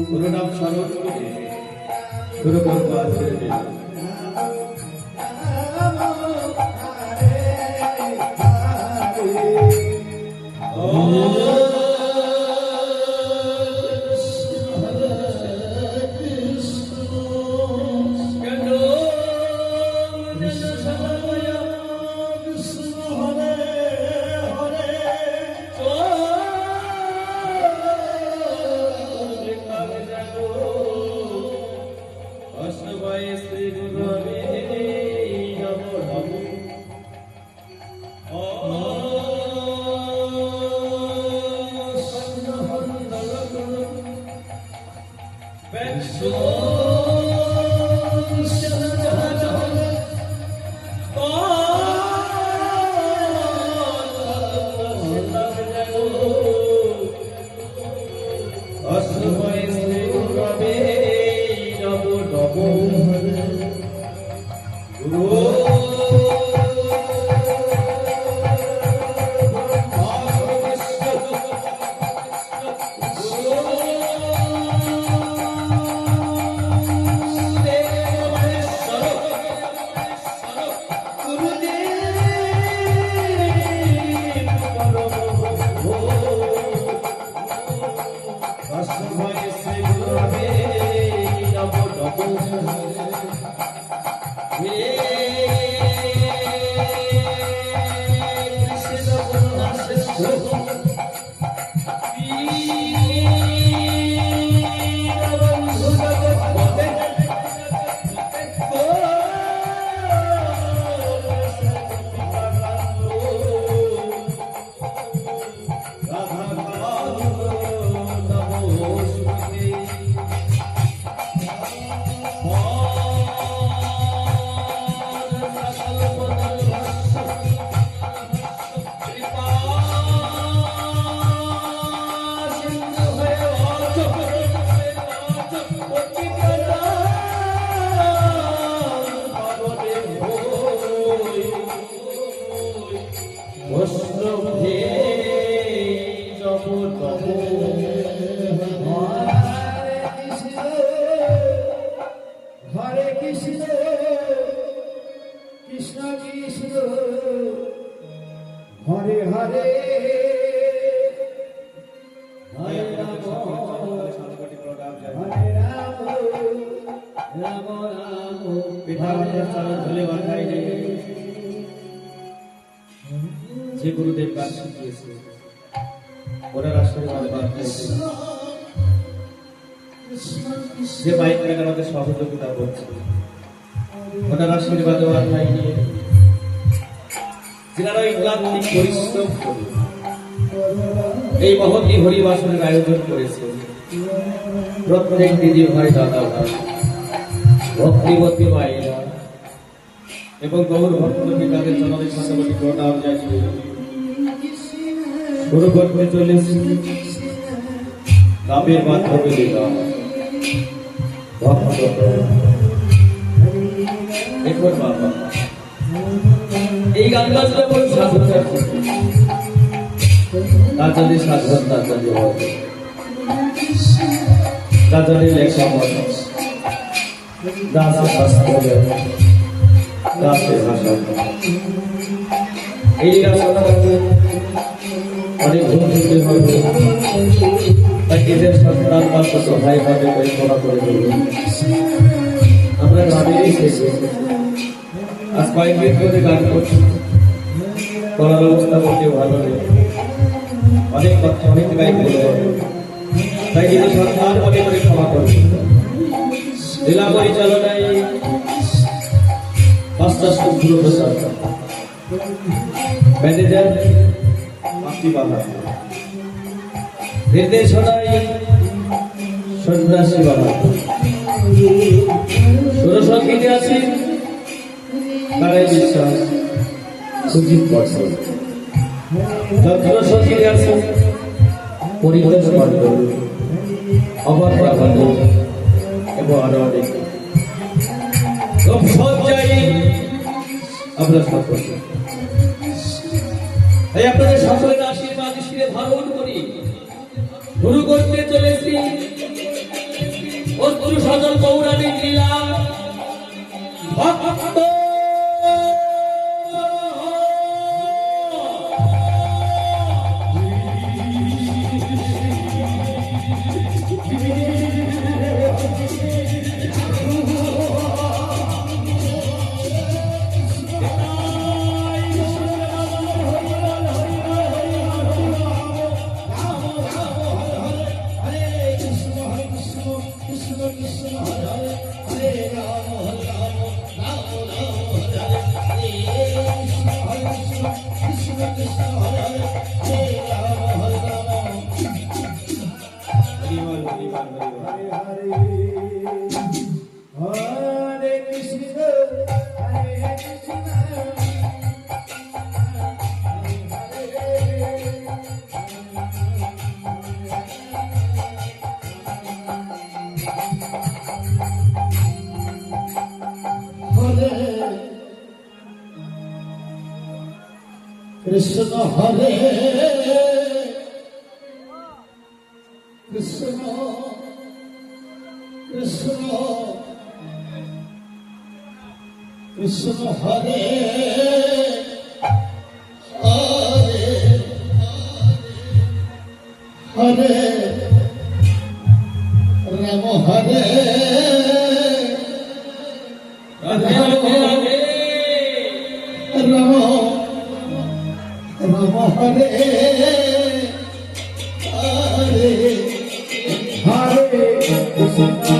গুরু নাম স্মরণ করে শুরু করবো আজকের দিন। যে গুরুদেব কাজ শিখিয়েছে ওনার আশীর্বাদ যে বাইক আমাদের সহযোগিতা করছে ওনার আশীর্বাদ নিয়ে যারা ক্লান্তিক পরিশ্রম করে এই মহতি হরিবাসনের আয়োজন করেছে প্রত্যেক দিদি ভাই দাদা ভাই ভক্তিবতী মায়েরা এবং গৌর ভক্তকে তাদের চরণের পাশাপাশি প্রণাম জানিয়ে শুরু করতে চলেছি গানের মাধ্যমে দিলাম ভক্ত দেখুন বাবা এই গানটা ছিল কোন সাধুতার রাজাদের সাধন রাজাদের হবে রাজাদের লেখা মত দাসের শাস্ত্র দাসের ভাষা এই রাস্তা অনেক ভুল করতে হবে তাই এদের সন্তান বা ছোট ভাই ভাবে পরিকল্পনা করে দেব আমরা গ্রামেরই শেষে আজ কয়েকদিন ধরে গান করছি করার অবস্থা করতে ভালো নেই অনেক কথা অনেক গাই বলে তাই কিন্তু সন্তান মনে করে ক্ষমা করবে জেলা পরিচালনায় পাঁচটা সুন্দর প্রসাদ ম্যানেজার মাতৃবাবা নির্দেশনায় সন্ন্যাসী বাবা সুরসঙ্গীতে আছে তারাই বিশ্বাস সুজিত বর্ষণ যন্ত্রসঙ্গীতে আছে পরিবেশ মন্ডল অমর মন্ডল এবং আরো অনেক সজ্জায় আমরা সকলে তাই আপনাদের সকলের আশীর্বাদ হিসেবে ধারণ করি শুরু করতে চলেছি অশ্রু সজল পৌরাণিক লীলা ভক্ত Krishna Hare Krishna Krishna Krishna Hare Hare Hare Rama Hare Rama Rama Hare Hare Hare Krishna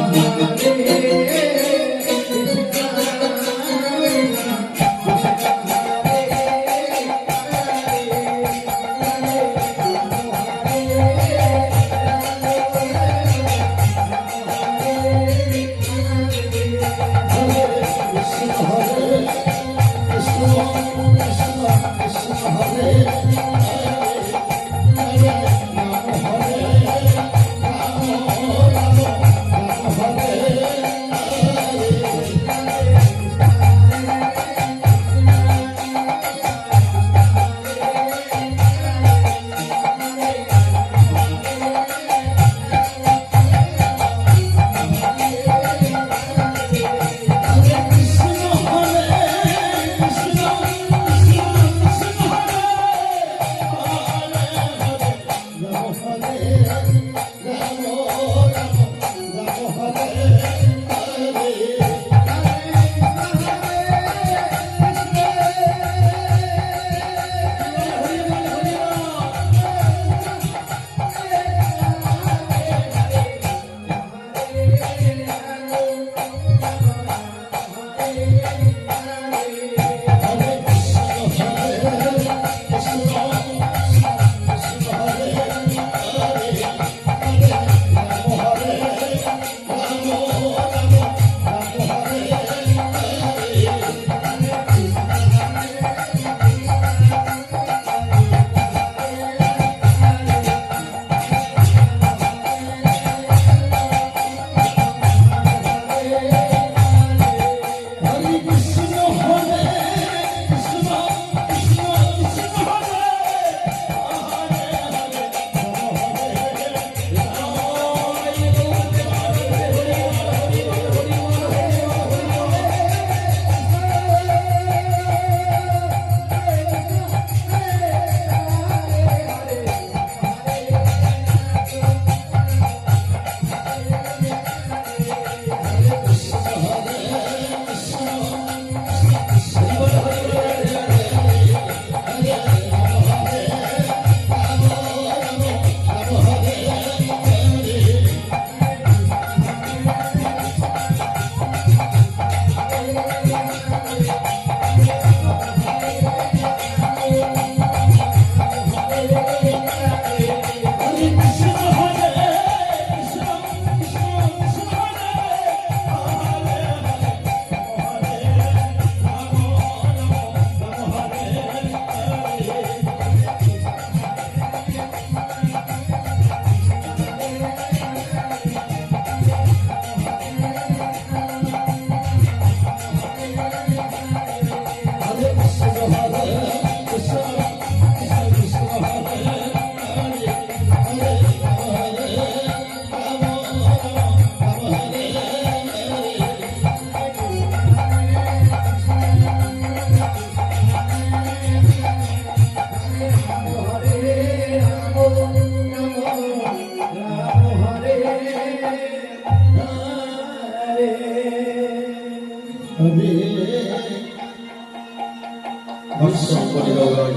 ভস্ম করে গৌরব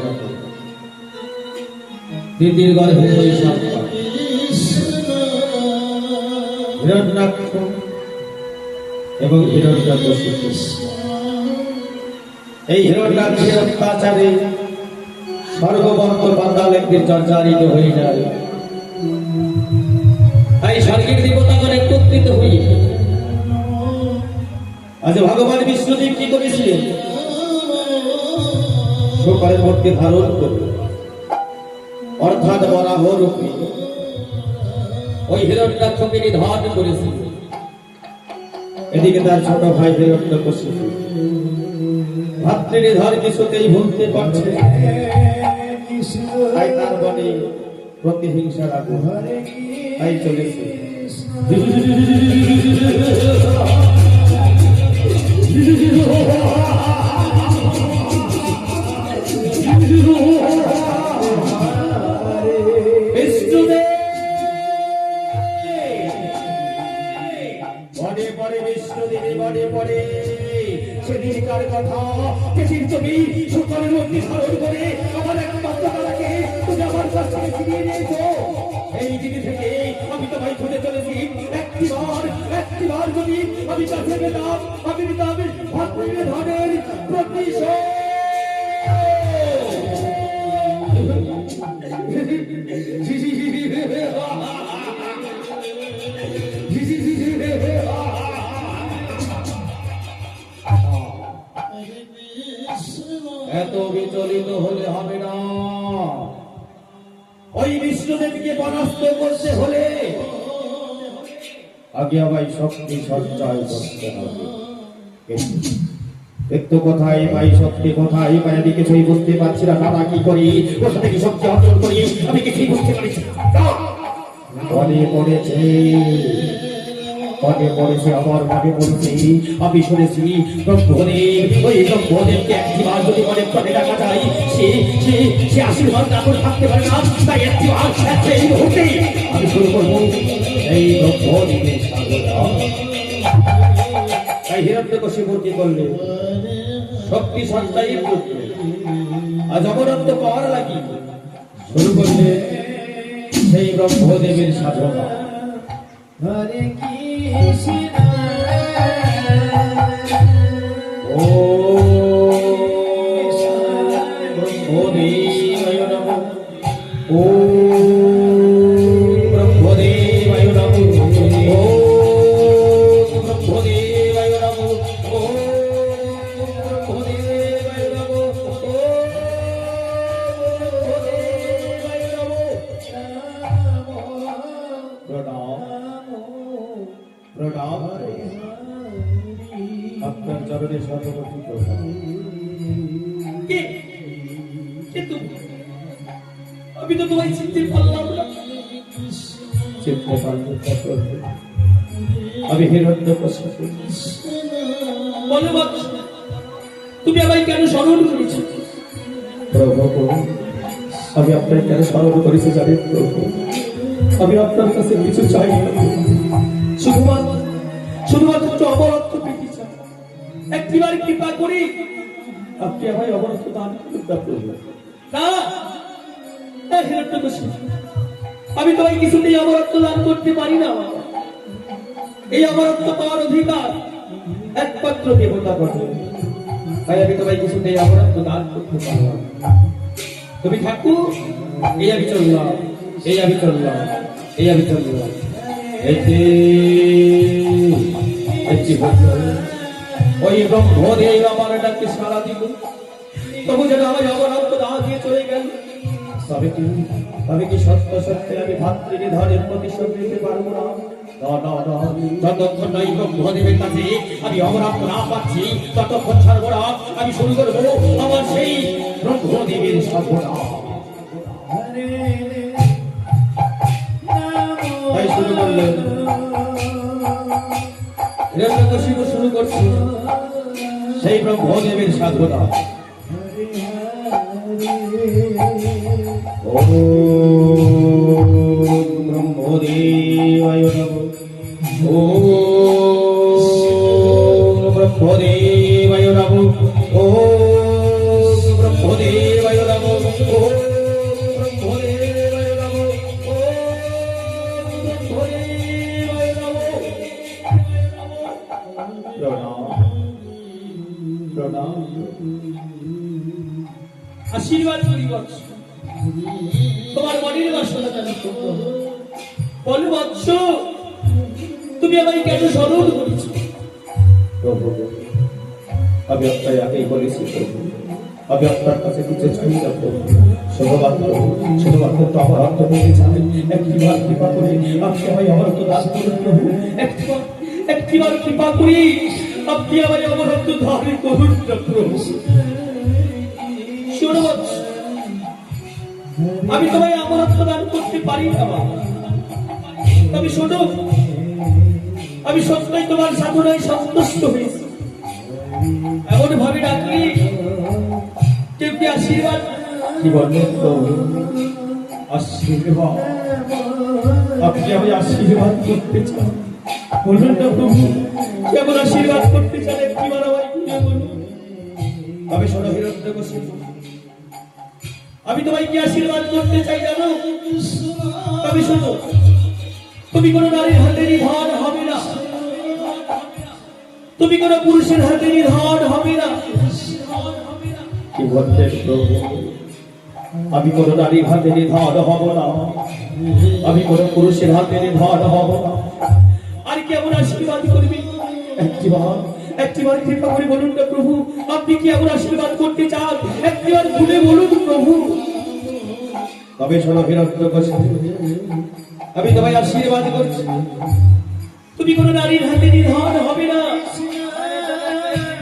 দিদির গর্ভে বৈশাখ হিরণ্যাক্ষ এবং হিরণ্যকশিপু এই হিরণ্যাক্ষের অত্যাচারে স্বর্গবর্গ পাতাল একদিন জর্জরিত হয়ে যায়। তাই স্বর্গের দেবতাগণ একত্রিত হয়ে আজ ভগবান বিষ্ণুদেব কি করেছিলেন, শোকরের মধ্যে ধারণ করে অর্থাৎ বরাহ রূপে ওই হিরণ্যাক্ষকে নিধন করেছিল। এদিকে তার ছোট ভাই হিরণ্যকশিপু ভাতৃনিধন কিছুতেই ভুলতে পারছে না। তাই তার বনে প্রতিহিংসার আগুন তাই চলেছে। সেদিনকার কথা পৃথিবীর ছবি শুকরের মধ্যে ধারণ করে আমার একমাত্র তারাকে তুমি আমার কাছ থেকে ফিরিয়ে নিয়েছো। এই দিকে থেকে আমি তোমায় খুঁজে চলেছি। একটিবার যদি আমি কাছে পেতাম, আমি নিতাম ভাতৃনিধনের প্রতিশোধ। এত বিচলিত হলে হবে না। ওই বিষ্ণুদেবকে পরাস্ত করতে হলে আগে আমায় শক্তি সঞ্চয় করতে হবে। একটু কোথায় পাই শক্তি, কোথায় পাই আমি কিছুই বুঝতে পারছি না। দাদা কি করি, কোথা থেকে শক্তি অর্জন করি আমি কিছুই বুঝতে পারছি না। পদে পড়েছে আমার মনে পড়েছে, আমি শুনেছি ব্রহ্মদেব, ওই ব্রহ্মদেবকে একটিবার যদি মনে প্রাণে রাখা যায় সে আশীর্বাদ না করে থাকতে পারে না। তাই একটিবার এই মুহূর্তে আমি শুরু করবো এই ব্রহ্মদেবের সাধনা। তাই হিরণ্যকশিপুর কি করলে শক্তি সঞ্চয়ের জন্য আজ অবরত্ব পাওয়ার লাগি শুরু করলে সেই ব্রহ্মদেবের সাধনা। হরে কৃষ্ণ ও ব্রহ্মদেবায় নমঃ, ও ব্রহ্মদেবায় নমঃ, ও ব্রহ্মদেবায় নমঃ, ও ব্রহ্মদেবায় নমঃ, ও ব্রহ্মদেবায় নমঃ। প্রণাম আপনার চরণে সর্বপ্রথম প্রণাম। আমি তো তোমায় চিনতে পারলাম না। চিনতে পারলাম আমি হিরণ্যকশিপু। বলে তুমি আমায় কেন স্মরণ করেছো? প্রভু আমি আপনাকে কেন স্মরণ করেছি জানেন প্রভু? আমি আপনার কাছে কিছু চাই না, শুধুমাত্র অবরত্ব পেতে চাই। একটিবার কৃপা করি আপনি আমায় অবরত্ব দান করুন না। আমি তোমায় কিছুতেই অবরত্ব দান করতে পারি না। এই অবরত্ব পাওয়ার অধিকার একমাত্র দেবতা করে। তাই আমি তোমায় কিছুতেই অবরত্ব দান করতে পারলাম। তুমি থাকো, এই আমি চললাম, এই আমি চললাম, এই আমি চললাম। ওই ব্রহ্মদেব আমার ডাকে সারা দিল, তবু যেন আমার অবরত্ব না দিয়ে চলে গেল। তবে কি সত্য সত্যি আমি ভাতৃনিধনের প্রতিশোধ নিতে পারবো না? যতক্ষণ না এই ব্রহ্মদেবের কাছে আমি অবরত্ব না পাচ্ছি ততক্ষণ সর্বদা আমি শুরু করবো আমার সেই ব্রহ্মদেবের সাধনা। তাই শুরু করলেন হিরণ্যকশিপু, শুরু করছি সেই ব্রহ্মদেবের সাধনা। ওম ব্রহ্মদেবায় নমঃ, ওম ব্রহ্মদেবায় ওম ব্রহ্মদেবায় নমঃ ওম ব্রহ্মদেবায় নমঃ ওম ব্রহ্মদেবায় নমঃ। প্রণাম প্রণাম। আশীর্বাদ করি বৎস, তোমার মনের বাসনা জানি বলো বৎস, তুমি আমায় কেন স্মরণ করেছো? প্রভু, আমি আপনার আগেই বলেছি প্রভু, আমি আপনার কাছে কিছু চাই না প্রভু। শুধুমাত্র তো আমার অর্থ পেতে চাই, একটিবার কৃপা করে আপনি আমায় অমরত্ব দান করুন প্রভু। একটিবার কৃপা করি আপনি আমায় অমরত্ব দান করুন না প্রভু। শোনো বৎস, আমি তোমায় অমরত্ব দান করতে পারি না বাবা, তবে শোনো, আমি সত্যই তোমার সাধনায় সন্তুষ্ট হয়েছি। এমন ভাবে ডাকলি কেউ কি আশীর্বাদ কি বলবেন প্রভু? আশীর্বাদ, আপনি আমি আশীর্বাদ করতে চান, বলুন না প্রভু, কেমন আশীর্বাদ করতে চান একটিবার আমায় খুলে বলুন। তবে শোনো হিরণ্যকশিপু, আমি তোমায় কি আশীর্বাদ করতে চাই জানো? তবে শোনো, তুমি কোনো নারীর হাতে নিধন হবে না, তুমি কোনো পুরুষের হাতে নিধন হবে না। কি বলতেন প্রভু? আমি কোনো নারীর হাতে নিধন হব না, আমি কোনো পুরুষের হাতে নিধন হব না। আর কেমন আশীর্বাদ করবি? একটিবার কৃপা করে বলুন না প্রভু, আপনি কি এমন আশীর্বাদ করতে চান? একটিবার খুলে বলুন প্রভু। তবে শোনো হিরণ্যকশিপু, আমি তোমায় আশীর্বাদ করছি, তুমি কোনো নারীর হাতে নিধন হবে না,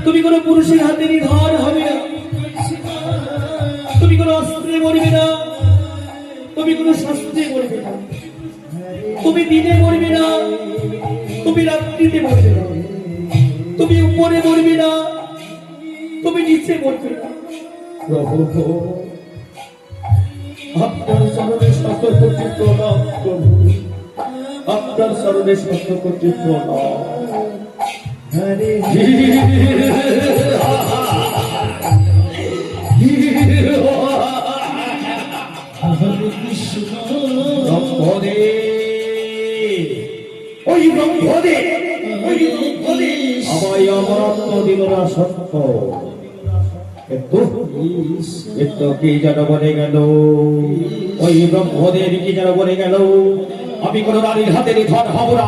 তুমি কোনো পুরুষের হাতে নিধন হবে না, তুমি কোনো অস্ত্রে মরবে না, তুমি কোনো শাস্ত্রে মরবে না, তুমি দিনে মরবে না, তুমি রাত্রিতে মরবে না, তুমি উপরে মরবে না, তুমি নিচে মরবে না। প্রভু, আপনার চরণে শত কোটি প্রণাম প্রভু, আপনার চরণে শত কোটি প্রণাম। হরে কৃষ্ণ। ওই ব্রহ্মদেব আমায় অমরত্ব দিল না সত্য, কিন্তু কি যেন বলে গেল, ওই ব্রহ্মদেব কি যেন বলে গেল, আমি কোন নারীর হাতে নিধন হব না,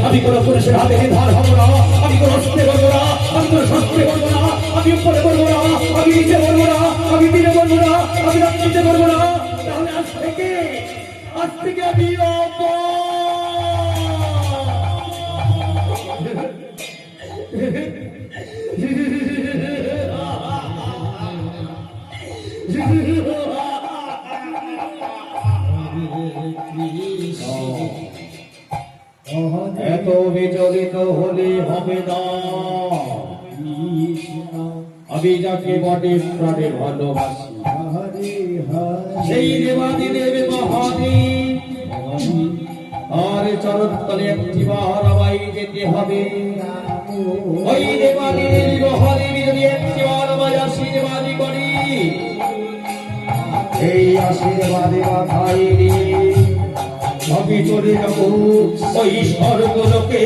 আমি কোন পুরুষের হাতে নিধন হব না, আমি কোন অস্ত্রে বলবো না, আমি কোন শস্ত্রে বলবো না, আমি উপরে বলবো না, আমি নিচে বলবো না, আমি দিনে বলবো না, আমি রাত্রিতে বলবো না। তাহলে আজ থেকে আমি এত বিচলিত হলে হবে না, আমি যাকে বটে প্রাণে ভালোবাসি, সেই দেবাদিদেব মহাদেব, আর চরণ তলে একটিবার আমায় যেতে হবে। ওই দেবাদিদেব মহাদেব যদি একটিবার আমায় আশীর্বাদ করি, এই আশীর্বাদে মাথায় আমি চলে যাব ওই স্বর্গলোকে,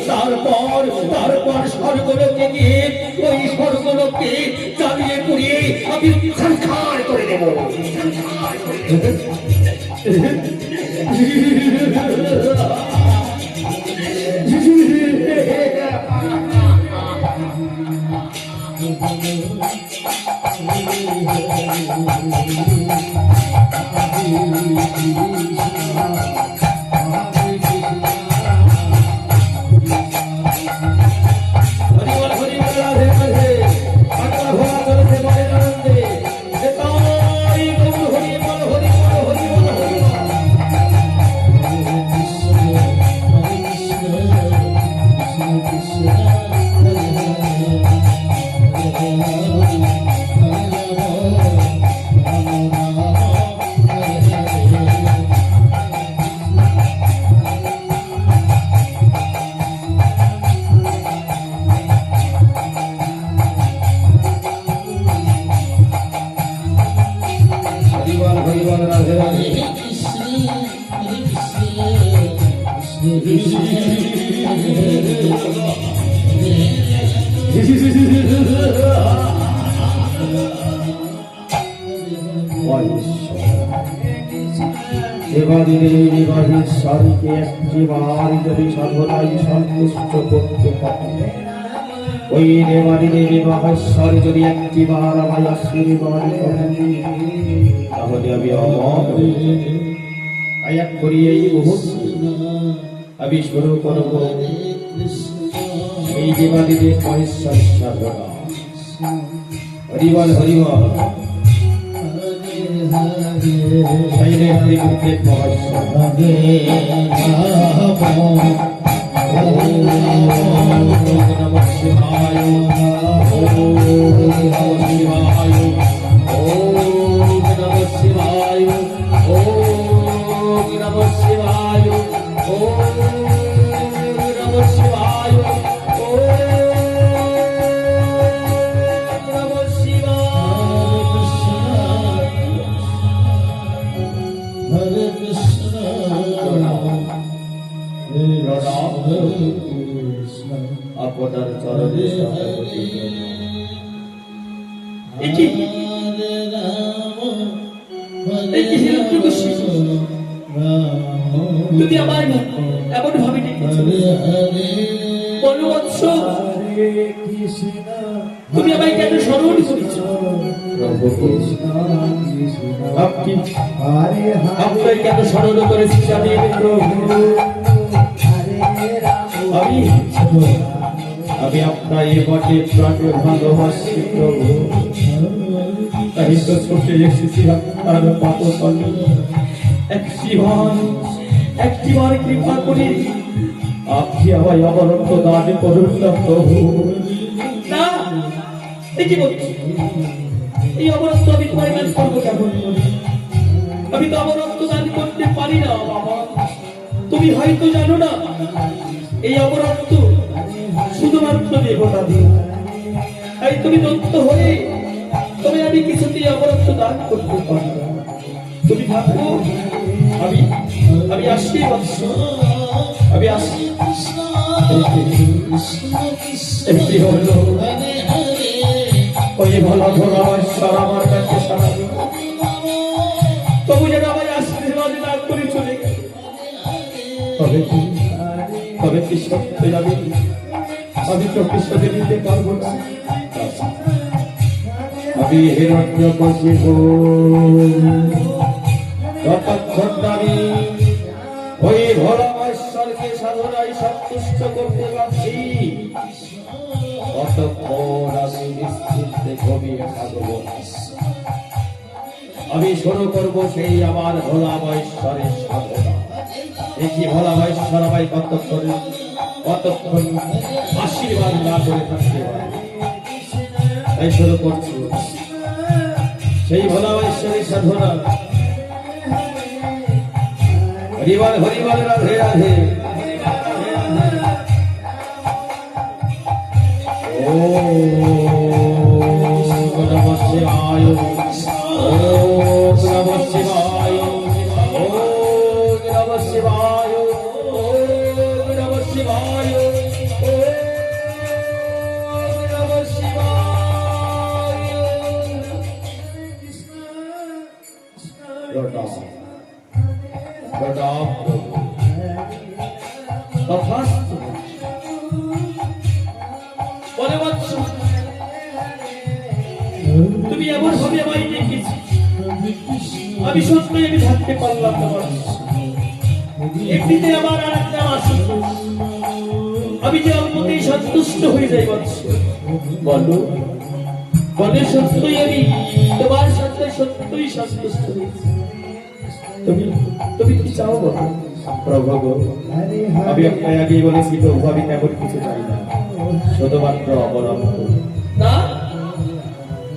তারপর স্বর্গলোকে গিয়ে ওই স্বর্গলোকে চালিয়ে পুড়িয়ে আমি সংস্কার করে দেব। এবারে একটিবার যদি সাধনায় সন্তুষ্ট করতে পারে, ওই দেবাদি দেবী মহেশ্বর যদি একটিবার আমায় আশীর্বাদ করেন, তাহলে আমি অমর আয়াত করি এই মুহূর্তে আমি শুরু করব এই দেবাদি দেব মহেশ্বর সাধনা। হরিবল হরিবল। Hare Hare আপনার চরণে তুমি আমার এমন ভাবে ডেকেছো, বলো বৎস, তুমি আমায় কেন স্মরণ করেছ? আপনার কেন স্মরণ করেছি জানি আমি আপনার এ বটে প্রাণে ভালোবাসি প্রভু, তাই তো ছুটে এসেছি আপনার পাদতলে। একটিবার কৃপা করি আপনি আমায় অবরন্ত দান করুন না প্রভু। না, কি বলছি, এই অবরন্ত আমি তোমার দান করবো কেমন? আমি তো অবরন্ত দান করতে পারি না বাবা। তুমি হয়তো জানো না, এই অবরন্ত শুধুমাত্র দেবতা দিয়ে। তাই তুমি দত্ত হয়ে তবে আমি কিছুতেই অবরন্ত দান করতে পারি না। তুমি ভাবো আমি আসি বৎস, আমি আসি। একটি হলো ওই ভালো ভোলাশ্বর আমার কাছে সারাবে, তবু যেন আমার আশীর্বাদ দান করে চলে গেল। তবে কি সত্যি যাবে? আমি তো কৃষ্ণকে দিতে পারবো না। আমি হিরণ্য কশিব যতক্ষণ আমি ওই ভোলাশ্বরকে সাধনায় সন্তুষ্ট করতে পারছি, ততক্ষণ আমি নিশ্চিন্তে ঘুমিয়ে থাকব। আমি শুরু করবো সেই আমার ভোলাশ্বরের সাধনা। দেখি ভোলাশ্বর আমায় কতক্ষণ আশীর্বাদ না করে থাকতে পারে। তাই শুরু করছি সেই ভোলাশ্বরের সাধনা। হরিবল হরিবল, রাধে রাধে। ওম নমঃ শিবায়, ওম নমঃ শিবায়, ওম নমঃ শিবায়, ওম নমঃ শিবায়, ওম নমঃ শিবায়। তথাস্তু। বলে বৎস, তুমি এমন ভাবে আমায় ডেকেছি, আমি সত্যই আমি থাকতে পারলাম না বৎস। এমনিতে আমার আর একটা আসি, আমি যে অল্পতেই সন্তুষ্ট হয়ে যাই বৎস। বলো বলে সত্যই আমি তোমার সাথে সত্যই সন্তুষ্ট হয়েছি। তুমি কি চাও বলো? প্রভু, আমি আপনাকে আগেই বলেছি প্রভু, আমি তেমন কিছু চাই না, শুধুমাত্র অবরন্ত। না,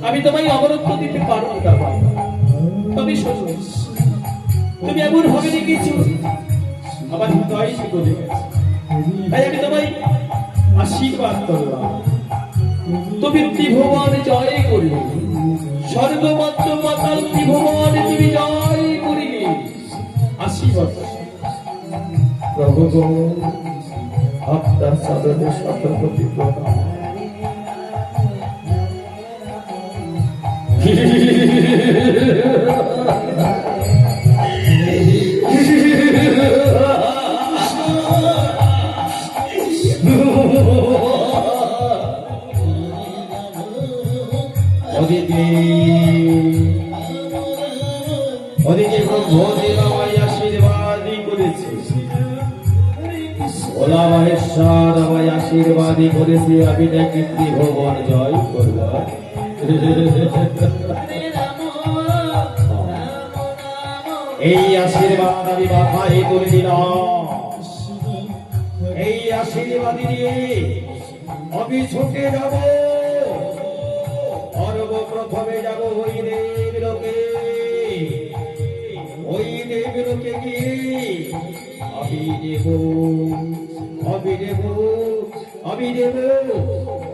আমি তোমায় অবরত্ব দিতে পারবো না বাবা। তবে শোনো, তুমি এমন ভাবে দেখেছো আমার হৃদয় শিখে গেছে, তাই আমি তোমায় আশীর্বাদ করলাম। তুমি ত্রিভুবনে জয় করিলে, স্বর্গমাত্র মাতাল ত্রিভুবনে তুমি জয় করিলে। আশীর্বাদ প্রভু গো, আপনার সাদরে শতকোটি প্রণাম। ওদিকে ব্রহ্মদেব আমায় আশীর্বাদই করেছে, ভোলা মহেশ্বর আমায় আশীর্বাদই করেছে, আমি নাকি ত্রিভুবন জয় করব। এই আশীর্বাদ আমি মাথায় তুলে দিলাম, এই আশীর্বাদ নিয়ে আমি ছুটে যাব, সর্বপ্রথমে যাব ওই দেবলোকে। ওই দেবলোকে গিয়ে আমি দেব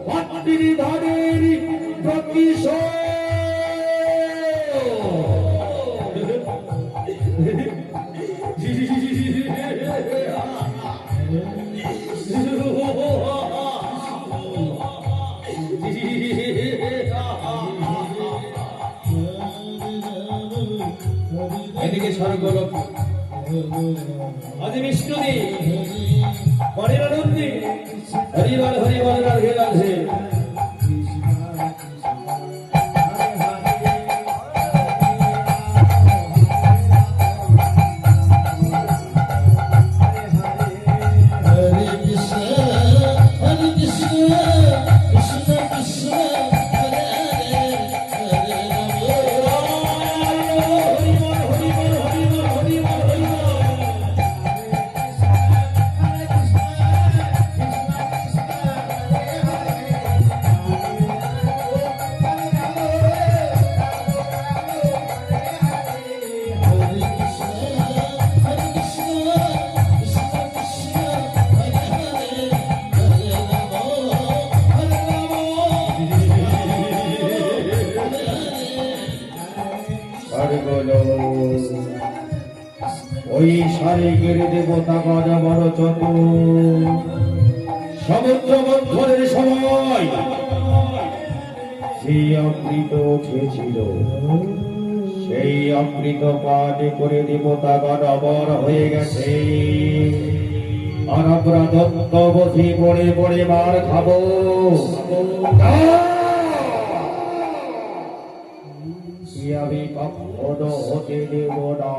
মাতৃ ধানের প্রতিশোধ। এদিকে স্বর্গলোক আদি বিষ্ণুদি হরিবলন্দি হরিবল হরিবল Radhe Radhe. Hare Krishna, Hare Krishna, Krishna Krishna, Hare Hare, Hare ওই শারীরিকের দেবতাগণ বড় যত সমুদ্র মন্থনের সময় সেই অমৃত খেয়েছিল, সেই অমৃত পান করে দেবতাগণ অমর হয়ে গেছে। আর আমরা দত্ত বসে পড়ে পড়ে মার খাবো। আমি কখনো হতে দেব না।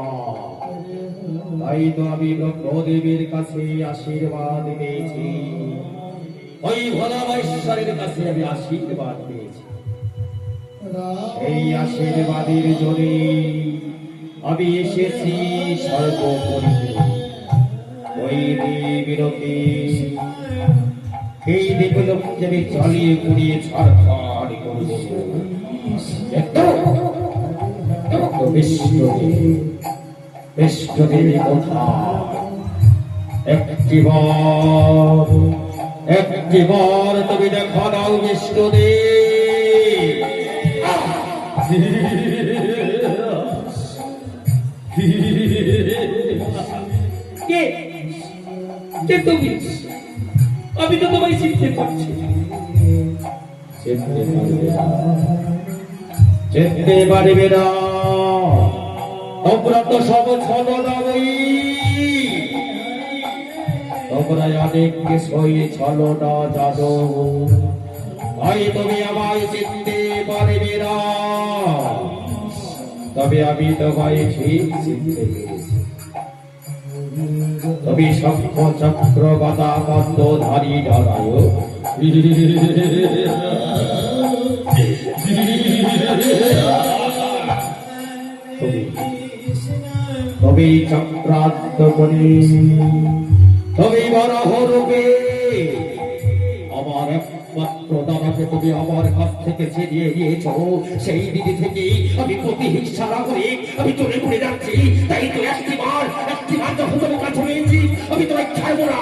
তাই তো আমি ব্রহ্মদেবের কাছে আশীর্বাদ পেয়েছি, ওই ভোলামহেশ্বরের কাছে আমি আশীর্বাদ পেয়েছি। এই আশীর্বাদের জোরে আমি এসেছি সর্বোপরি ওই দেবলোকে। এই দেবলোককে আমি চালিয়ে পুড়িয়ে ছাড়খাড় করব। বিষ্ণুদেবী কোথায়? একটিবার তুমি দেখা দাও বিষ্ণুদেব। কে কে তুমি? আমি তো তোমায় চিনতে পারছি। যেতে পারবে না, তোমরা তো সব ছলনাময়ী, তোমরা অনেক কিছুই ছলনা জানো, তাই তুমি আমায় চিনতে পারবে না। তবে আমি তোমায় ঠিক চিনতে পেরেছি। তুমি শঙ্খ চক্র গদা পদ্মধারী নারায়ণ। তবে চক্রান্ত করে তবে বরাহ রূপে আমার একমাত্র দাদাকে তুমি আমার কাছ থেকে ছিনিয়ে নিয়েছ। সেই দিন থেকে আমি প্রতিহিংসা না করে আমি চলে ঘুরে যাচ্ছি। তাই তো একটিবার যখন তোমার কাছে পেয়েছি আমি তোমায় ছাড়বো না।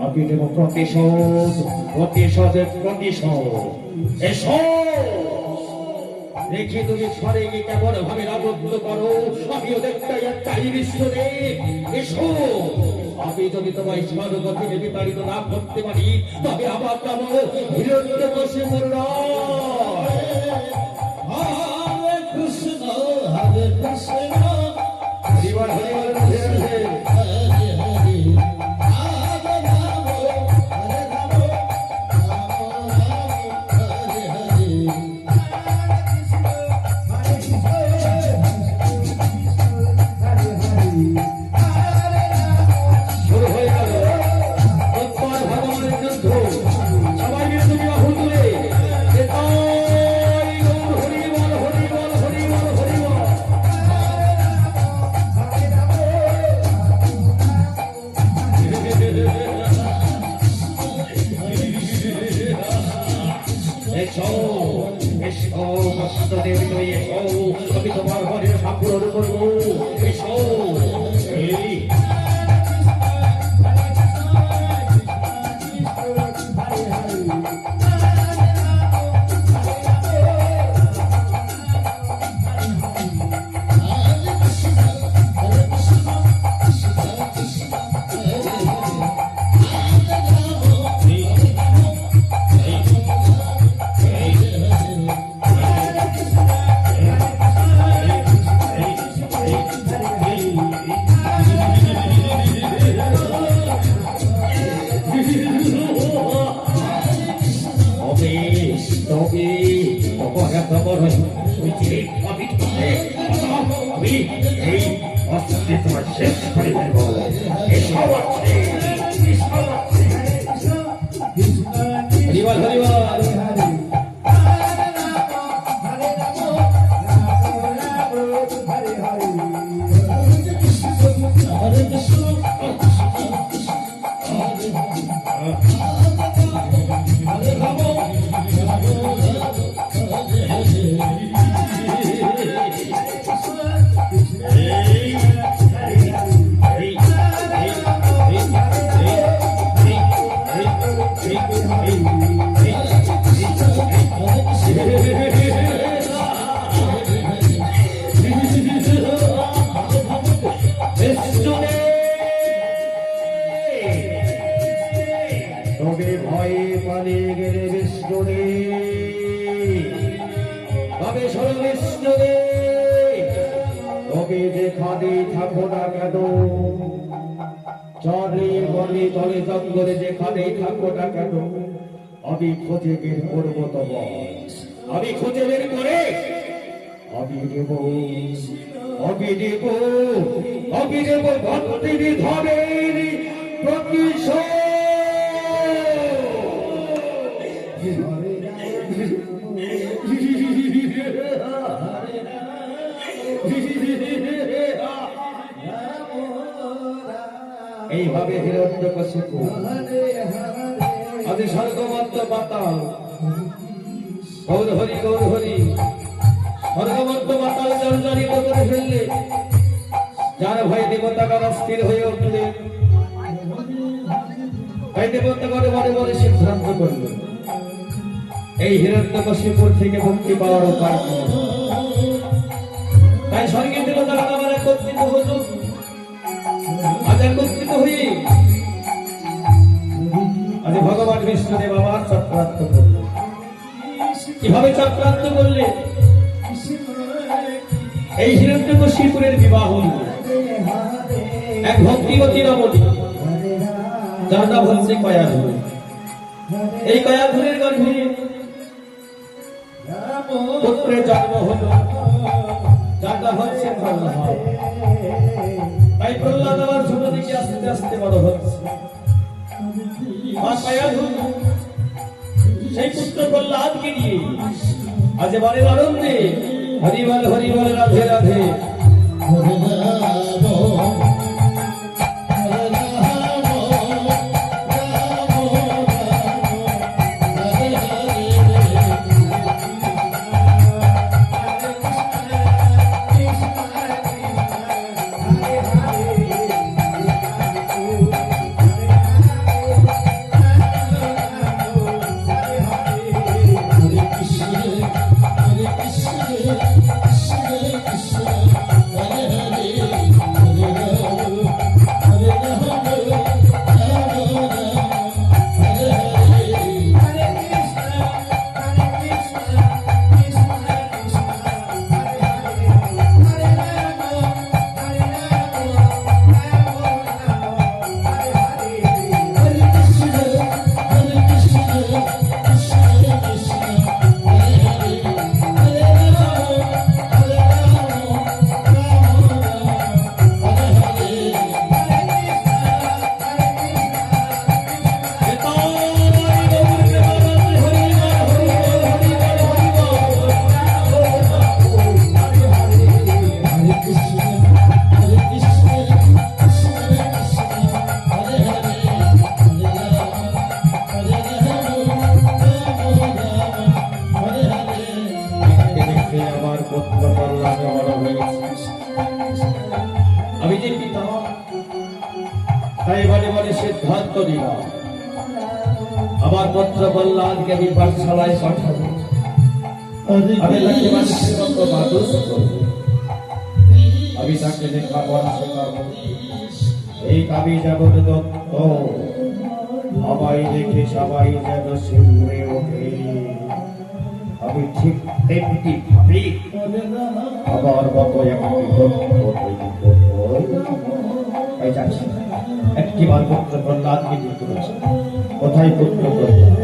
আমি দেব প্রতিশোধ। এসো দেখি তুমি স্বরেগে কেমন ভাবে রাজত্ব করো, আমিও দেখতে একটাই বিশ্বদেব। এসো, আমি যদি তোমায় স্বর্গতিতে বিতাড়িত না করতে পারি, তবে আমার নাম হিরণ্যকশিপুর নয়। হরে কৃষ্ণ হরে কৃষ্ণ হরিবল হরিবল রাধে রাধে। হরে হরে হরে রাম হরে রাম রাম রাম হরে হরে শুরু হয়ে গেল তৎপর ভগবানের যুদ্ধ। সবাই মিলে তুমি বাহু তুলে এতাই গৌর হরিবল হরিবল হরিবল হরিবল। এসো এসো ভক্তদের তুমি এসো, আমি তোমার ঘরের ঠাকুর করবো। এসো এই হরিবল হরিবল। হরে কৃষ্ণ হরে রাম তবে ভয়ে পালিয়ে গেলে বিষ্ণুরে, তবে শোনো বিষ্ণুরে, তবে যেখানে থাকো না কেন, চরে বনে তলে জঙ্গলে যেখানে থাকো না কেন, আমি খুঁজে বের করবো তোমার, আমি খুঁজে বের করে আমি দেব, আমি দেব, আমি দেব ভক্তি ধরের প্রতিশোধ। এইভাবে হিরণ্যকশিপু আজ স্বর্গমত্ত পাতাল, গৌর হরি গৌর হরি, স্বর্গমত্ত পাতাল জর্জরিত করে ফেললে, যার ভয় দেবতাগণ অস্থির হয়ে উঠলে, তাই দেবতাগণ মনে মনে সিদ্ধান্ত করল এই হিরণ্যকশিপুর থেকে মুক্তি পাওয়ার উপায় কি? তাই স্বর্গের দেবতাগণ আবার একত্রিত হলো। আজ একত্রিত হয়ে আজ ভগবান বিষ্ণুদেব আবার চক্রান্ত করল। কিভাবে চক্রান্ত করলে? এই হিরণ্যকশিপুরের বিবাহ হল এক ভক্তিবতী রমণী, যার নাম হচ্ছে কয়াধুর। এই কয়াধুরের গর্ভে পুত্রের জন্ম হল, যার নাম হচ্ছে প্রহ্লাদ। তাই প্রহ্লাদ আবার ছোট থেকে আস্তে আস্তে বড় হচ্ছে। সেই পুত্র প্রহ্লাদকে নিয়ে আজ বারের আনন্দে হরিবল হরিবল রাধে রাধে। হরে রাম হরে রাম রাম রাম হরে হরে কৃষ্ণ হরে কৃষ্ণ পুত্র প্রহ্লাদকে আমি পাঠশালায় পাঠাবো, আমি তাকে মানুষের মতো মানুষ করবো, আমি তাকে লেখাপড়া শেখাবো। এই কাবি যেমন দত্ত সবাই দেখে সবাই যেন শিউরে ওঠে, আমি ঠিক তেমনি ভাবি আমার মতো একটি দত্ত তৈরি করবো। তাই যাচ্ছি, একটিবার পুত্র প্রহ্লাদকে জিজ্ঞেস করেছে, কোথায় পুত্র প্রহ্লাদ?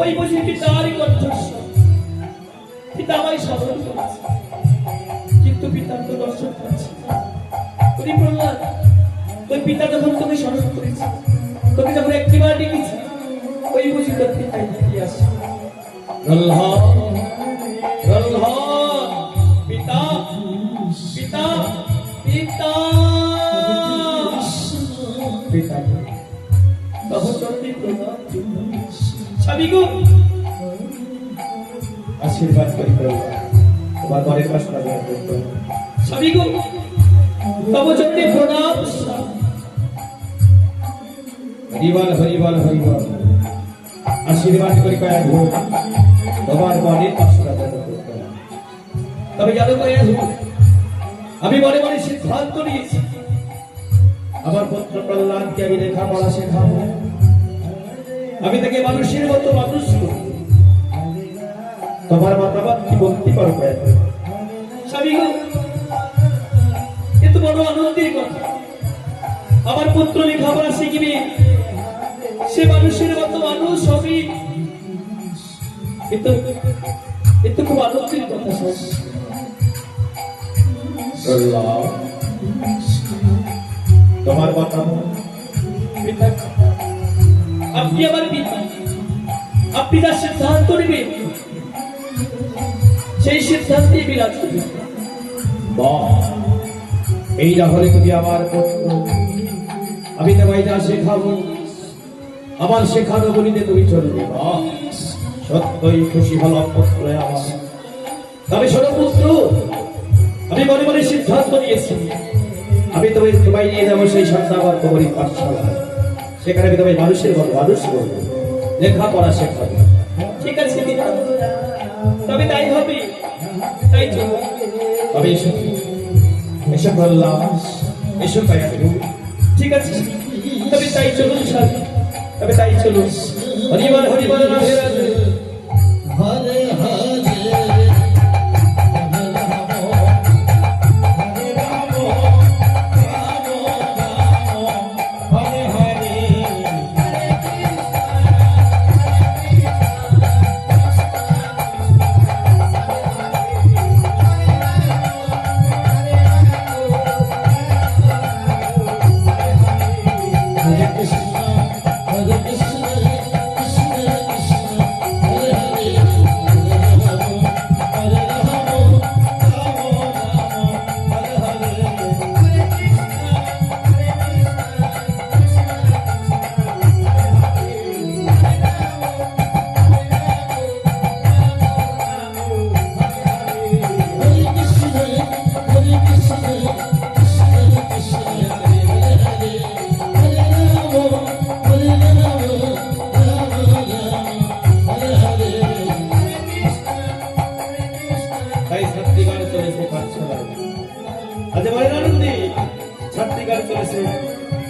ওই বুঝি পিতারই কণ্ঠস্বর, পিতা আমায় স্মরণ করেছে, কিন্তু পিতার তো দর্শন পাচ্ছি না। ওরে প্রহ্লাদ, তোর পিতা যখন তোকে স্মরণ করেছে, তোকে যখন একটিবার ডেকেছে, ওই বুঝি তোর পিতাই ফিরে আসে। প্রহ্লাদ, প্রহ্লাদ, পিতা, পিতা, পিতা, পিতা। তখন চন্ডী প্রহ্লাদ স্বামী গো, আশীর্বাদ করি তোমার ঘরের পাশে স্বামী গো, তব চন্ডী প্রণাম। হরিবল হরিবল হরিবল, আশীর্বাদ করি কয়া ভোগ তোমার ঘরের পাশে। তবে জানো কয়া ভোগ, আমি মনে মনে সিদ্ধান্ত নিয়েছি, আমার পুত্র প্রহ্লাদকে আমি লেখাপড়া শেখাবো, আমি তাকে মানুষের মতো মানুষ করব। তোমার মতামত কি বলতে পারো? স্বামী গো, এ তো বড় আনন্দের কথা। আমার পুত্র লেখাপড়া শিখবে, সে মানুষের মতো মানুষ হবে, এ তো খুব আনন্দের কথা। তোমার মতামত? আপনি আমার পিতা, আপনি তার সিদ্ধান্ত নেবেন, সেই সিদ্ধান্তে বিরাজ করবেন। এই না হলে যদি আমার পুত্র, আমি তোমায় যা শেখাবো আমার শেখানো বলিতে তুমি চলবে। সত্যই খুশি হল পুত্র আমার। তবে শোনো পুত্র, আমি মনে মনে সিদ্ধান্ত নিয়েছি, আমি তোমায় নিয়ে যাবো সেই সন্তান তোমারই পাঠশালা, সেখানে আমি তোমায় মানুষের মতো মানুষ করবো, লেখাপড়া শেখাবো। ঠিক আছে পিতা, তবে তাই হবে, তাই চলবে। তবে এসো, এসো বললাম, এসো পাইয়া দেব। ঠিক আছে, তবে তাই চলুন স্বামী, তবে তাই চলুন। হরিবল হরিবল, রাধে রাধে। হরে হরে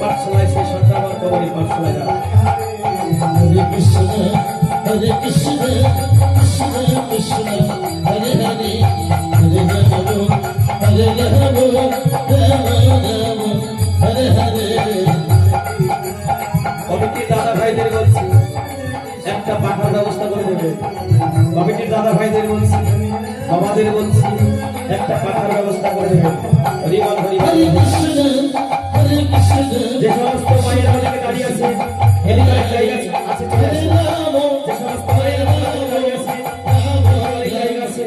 পাঠশালায় সেই সন্তান তোমারই পাঠশালায় যাও। হরে কৃষ্ণ হরে কৃষ্ণ কৃষ্ণ কৃষ্ণ হরে হরে হরে রাম হরে রাম রাম রাম হরে হরে। কমিটির দাদা ভাইদের বলছি একটা পাঠার ব্যবস্থা করে দেবে। কমিটির দাদা ভাইদের বলছি, আমাদের বলছি একটা পাঠার ব্যবস্থা করে দেবে। হরিবল হরিবল। হরে কৃষ্ণ হরে কৃষ্ণ যে সমস্ত মায়েরা ওদিকে দাঁড়িয়ে আছে, হেলিকপ্টার জায়গা আছে চলে হরে আসে। রাম যে সমস্ত মায়েরা ওদিকে দাঁড়িয়ে আছে, হেলিকপ্টার জায়গা আছে।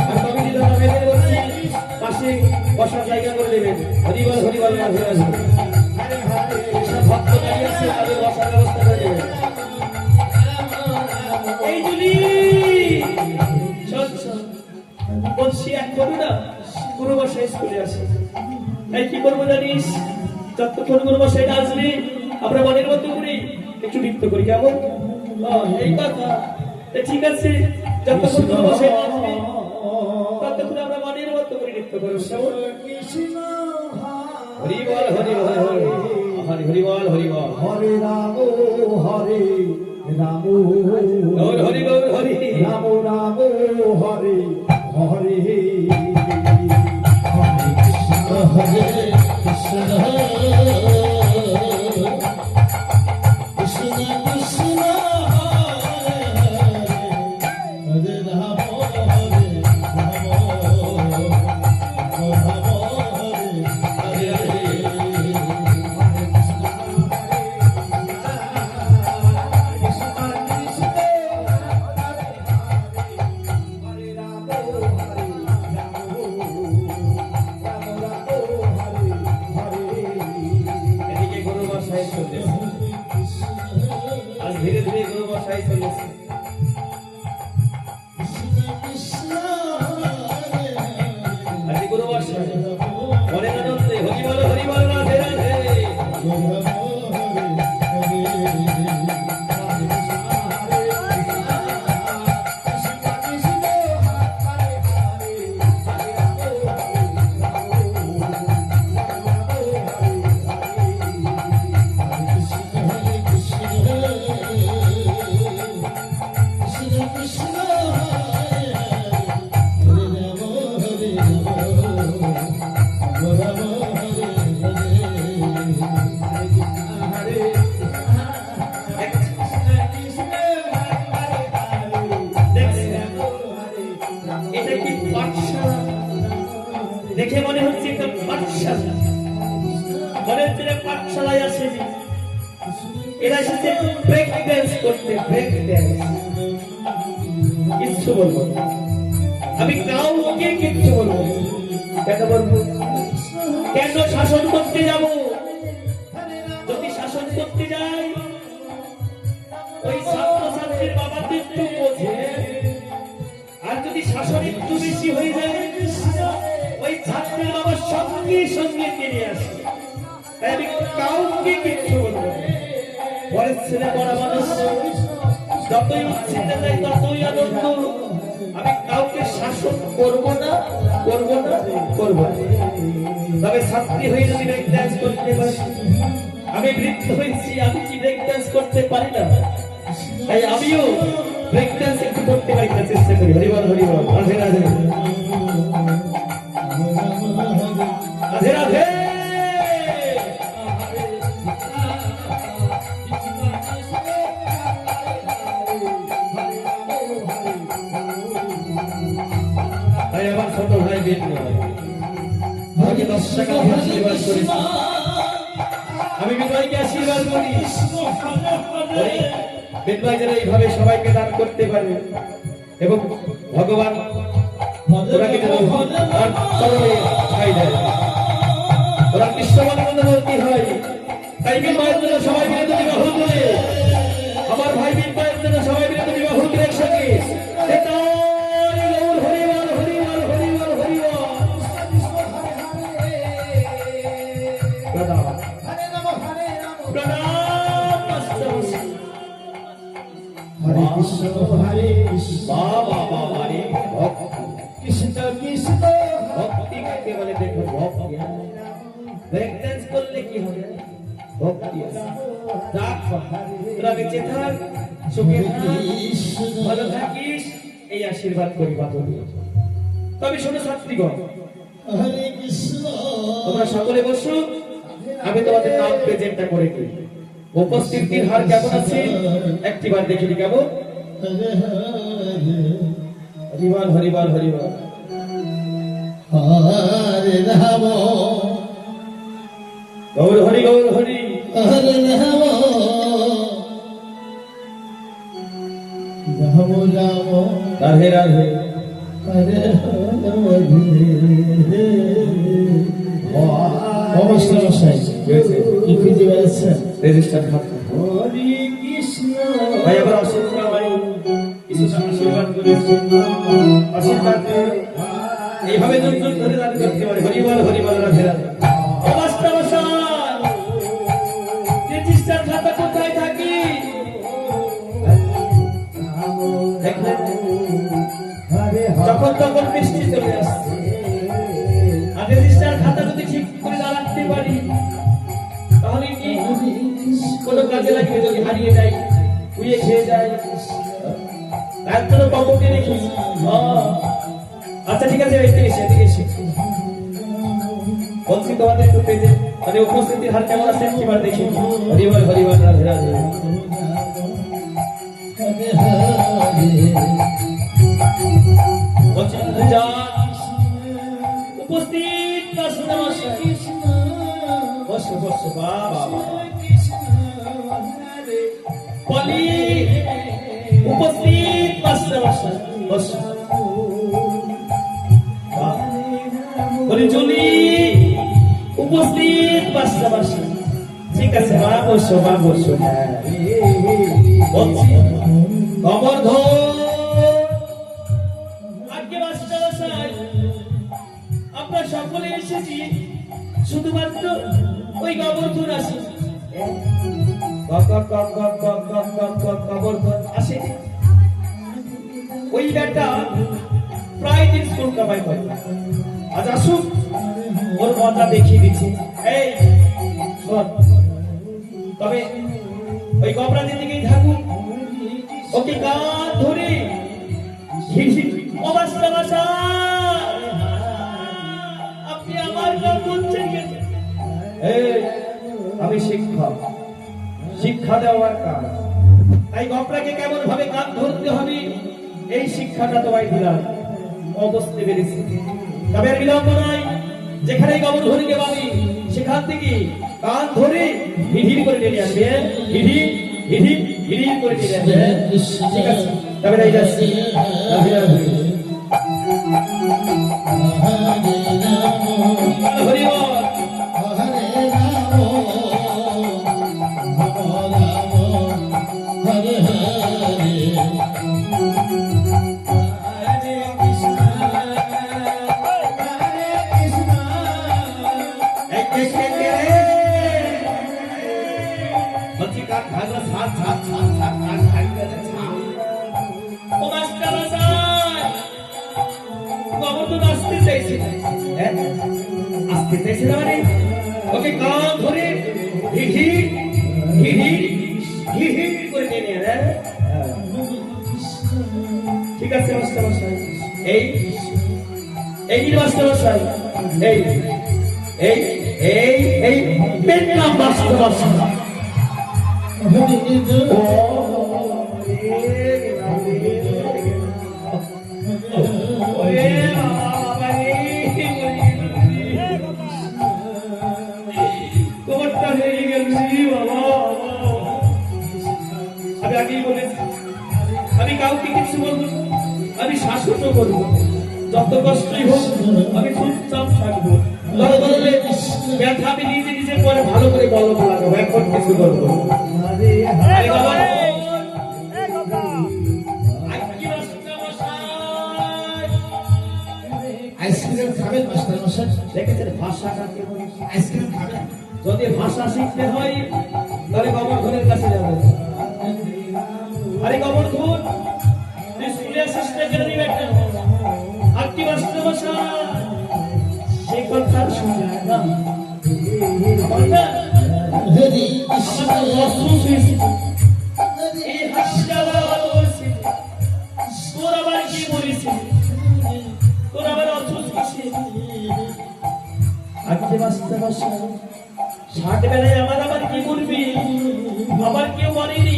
আর কমিটির দাদা ভাইদের বলছি পাশে বসার জায়গা করে দেবেন। হরিবল হরিবল রাধে রাধে। যেসব ভক্ত দাঁড়িয়ে আছে তাদের বসার ব্যবস্থা করে দেবেন। এই জুলি, চল চল, ও বলছি এখনো না গুরু মশাই স্কুলে আসে। তাই কি করবো জানিস, যতক্ষণ গুরু মশাই না আসবে আমরা মনের মতো করে একটু নৃত্য করি, কেমন? এই কথা। ঠিক আছে, যতক্ষণ গুরু মশাই না আসবে ততক্ষণ আমরা মনের মতো করে নৃত্য করবো, কেমন? হরি বল হরি বল হরি হরি বল হরি বল। হরে রাম হরে রাম গৌর হরি গৌর হরি রাম রাম হরে হরে হরে কৃষ্ণ কৃষ্ণ কৃষ্ণ হরে রাম হরে রাম রাম হরে এদিকে গুরু মশাই চলেছে, আর ধীরে ধীরে গুরু মশাই চলেছে। আজকে গুরু মশাই মনের আনন্দে হরি বল রাধে রাধে। এটা কি পাঠশালা? দেখে মনে হচ্ছে এটা পাঠশালা, মনে হচ্ছে এটা পাঠশালায় আসেনি, এরা এসেছে ব্রেক ড্যান্স করতে। ব্রেক ড্যান্স কিচ্ছু বলবো না। আমি কাউকে কিচ্ছু বলবো না। কেন বলবো? কেন শাসন করতে যাব? যদি শাসন করতে যাই ওই ছাত্রছাত্রীর বাবাদের একটু বোঝে, আর যদি শাসন একটু বেশি হয়ে যায় ওই ছাত্রের বাবার সঙ্গে সঙ্গে ফিরে আসে। তাই আমি কাউকে কিচ্ছু বলবো না। পরের ছেলে বড় মানুষ, যতই উচ্ছেদে যায় ততই আনন্দ। আমি কাউকে শাসন করবো না, করবো না, করবো না। তবে ছাত্রী হয়ে যদি ব্রেক ডান্স করতে পারি, আমি বৃদ্ধ হয়েছি, আমি কি ব্রেক ডান্স করতে পারি না? তাই আমিও ব্রেক ডান্স একটু করতে পারি না, চেষ্টা করি। হরিবল হরিবল রাধে রাধে রাধে রাধে। তাই আমার ছোট ভাই বিষ্ণু আমাকে 10 টাকা দিয়ে আশীর্বাদ করেছে। আমি বিনয়কে আশীর্বাদ করি বিনয় যেন এইভাবে সবাইকে দান করতে পারে এবং ভগবান ওনাকে যেন তার চরণে ঠাঁই দেয়। ওরা কৃষ্ণবন্ধবর্তী হয়। তাই বিনয়ের জন্য সবাই মিলে যদি বিবাহ করে, আমার ভাই বিনয়ের জন্য সবাই মিলে যদি বিবাহ করে একসাথে হরে কৃষ্ণ হরে কৃষ্ণ বাবা বাবারে কৃষ্ণ কৃষ্ণ ভক্তি কাকে বলে দেখো? ভক্তি। ব্রেক ডান্স করলে কি হবে? ভক্তি আছে। রাখ তোরা বেঁচে থাক, সুখে থাক, ভালো থাকিস, এই আশীর্বাদ করি বাবা। তবে শোনো ছাত্রীগণ, হরে কৃষ্ণ তোমরা সকলে বসো, আমি তোমাদের নাম প্রেজেন্টটা করে দিই। উপস্থিতির হার কেমন আছে একটিবার দেখিনি, কেমন? হরে হরিবল হরিবল হরিবল। হরে রাম গৌর হরি গৌর হরি হরে রাম রাম রাম রাধে রাধে। হরে হরে নমস্কার মশাই, কি খুঁজে বেড়াচ্ছেন? রেজিস্টার খাতা। হরে কৃষ্ণ ভাই আবার অসংখ্য ভাই কিছু আশীর্বাদ করেছেন, আশীর্বাদ করে হারিয়ে যায়, উয়ে খেয়ে যায়, তার জন্য কবকে রেখি। আচ্ছা ঠিক আছে, এদিকে এসে বলছি তোমাদের একটু পেজে মানে উপস্থিতির হার কেমন আছে এবার দেখি। হরিবল হরিবল, রাধে রাধে। বলছি যা উপস্থিত বসে বসে বাবা বলি উপস্থিত বসে বসে বসে বলি জুলি উপস্থিত বসে বসে। ঠিক আছে মা বসো মা বসো। বলছি গোবর্ধন আজকে আমরা সকলে এসেছি শুধুমাত্র ওই গোবর্ধন আসে। গোবর্ধন আসে ওই ব্যাটা প্রায় দিন স্কুল কামাই করে। আজ আসুক ওর মজা দেখিয়ে দিচ্ছে। এই শোন, তবে ওই গবরাদের দিকেই থাকুক, ওকে কান ধরে আপনি আমার কান ধরছেন কেন? আমি শিক্ষক, শিক্ষা দেওয়ার কাজ, তাই গবরাকে কেমন ভাবে কান ধরতে হবে এই শিক্ষাটা তোমায় দিলাম। অবস্থা বেড়েছে, তবে আর বিলম্ব নাই। যেখানে গোবর্ধনকে পাবি সেখান থেকে কান ধরে হিড় করে টেনে আসবে। হিড় করে টেনে আসবে। ঠিক আছে, তবে এই যাচ্ছি। হরি বল। ওকে কান ধরে করে টেনে আনে। ঠিক আছে মাস্টারমশাই, এই মাস্টারমশাই, এই পেটনা মাস্টারমশাই। আমি আগেই বলেছি আমি কাউকে কিছু বলবো, আমি শাসনও করবো, যত কষ্টই হোক আমি চুপচাপ থাকবো। ব্যথা আমি নিজে নিজে করে ভালো করে গল্প লাগাবো, এখন কিছু করবো। আইসক্রিম খাবেন মাস্টারমশাই? দেখেছেন ভাষা কাকে বলে? আইসক্রিম খাবেন? যদি ভাষা শিখতে হয় তাহলে গোবর্ধনের কাছে যাবে। আরে গোবর্ধন স্কুলে আসিস না কেন? আর কি মাস্টারমশাই সে কথা শুনে না আমার না আমার অসুখ হয়েছে। এই হাসিটা ভালো বলছি, তোর আবার কি বলেছি? তোর আবার অসুখ কিসে? আজকে মাস্টারমশাই 60 বেলায় আমার কি করবি? আবার কেউ বলেনি,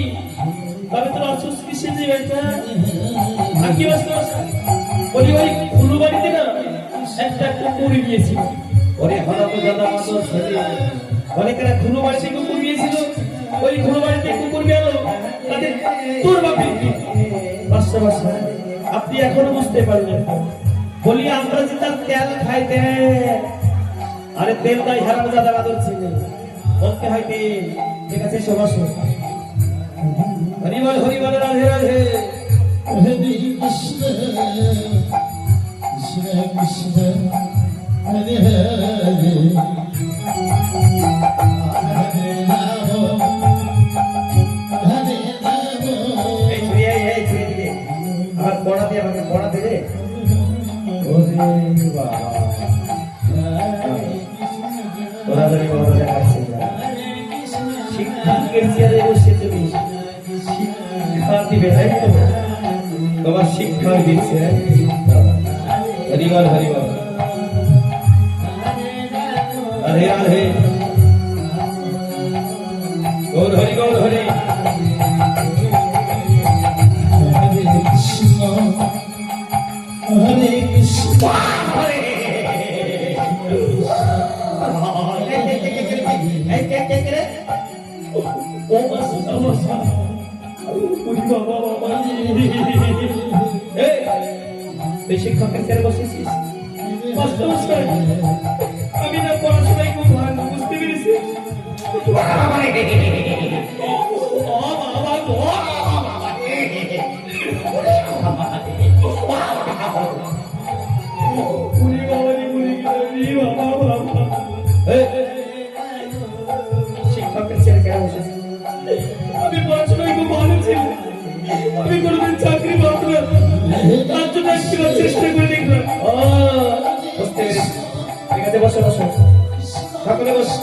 তবে তোর অসুখ কিসে যে বেটা? আর কি মাস্টারমশাই বলি ওই খুলু বাড়িতে না একটা কুকুর গিয়েছিল। ওরে হঠাৎ দাদা মাদর ছেলে অনেকেরা খুলু বাড়িতে কুকুর গিয়েছিল। ওই খুলু বাড়িতে কুকুর গেল তাদের তোর বাপের কি? মাস্টারমশাই আপনি এখনো বুঝতে পারলেন? বলি আমরা যে তার তেল খাইতে, আরে তেল তাই হারাম দাদা মাদর ছেলে বলতে হয় তেল। ঠিক আছে সবাস হরিবল হরিবল, রাধে রাধে। হরে কৃষ্ণ কৃষ্ণ কৃষ্ণ হরে হরে, হরে রাম হরে রাম। এই ছুঁয়ে দিলে আমার পড়া দিয়ে আমাকে পড়া দেবে। ওরে বাবা ওরা ধরে কথা দেখাচ্ছে শিক্ষকের চেয়ারে বসে তুমি শিক্ষা দিবে, তাই তো? তোমার শিক্ষা দিচ্ছে। হরিবল হরিবল, Radhe Radhe, Gour Hari Gour Hari. Hare Krishna, Hare Krishna, ও মাস্টার মশাই, ওই বাবা বাবা, তুই শিক্ষকের চেয়ারে বসেছিস? মাস্টার মশাই, আমি না পড়াশোনায় খুব ভালো, বুঝতে পেরেছি। ও বাবা রে, ও বাবা গো, উনি বাবা রে, উনি বাবা বাবা। শিক্ষকের চেয়ারে কেন বসেছিস? আমি পড়াশোনায় খুব ভালো ছিল, আমি কোনোদিন চাকরি পাবো না, তার জন্য একবার চেষ্টা করে দেখলাম। ও বুঝতে পেরেছি, ঠিক আছে, বসো বসো, সকলে বসো।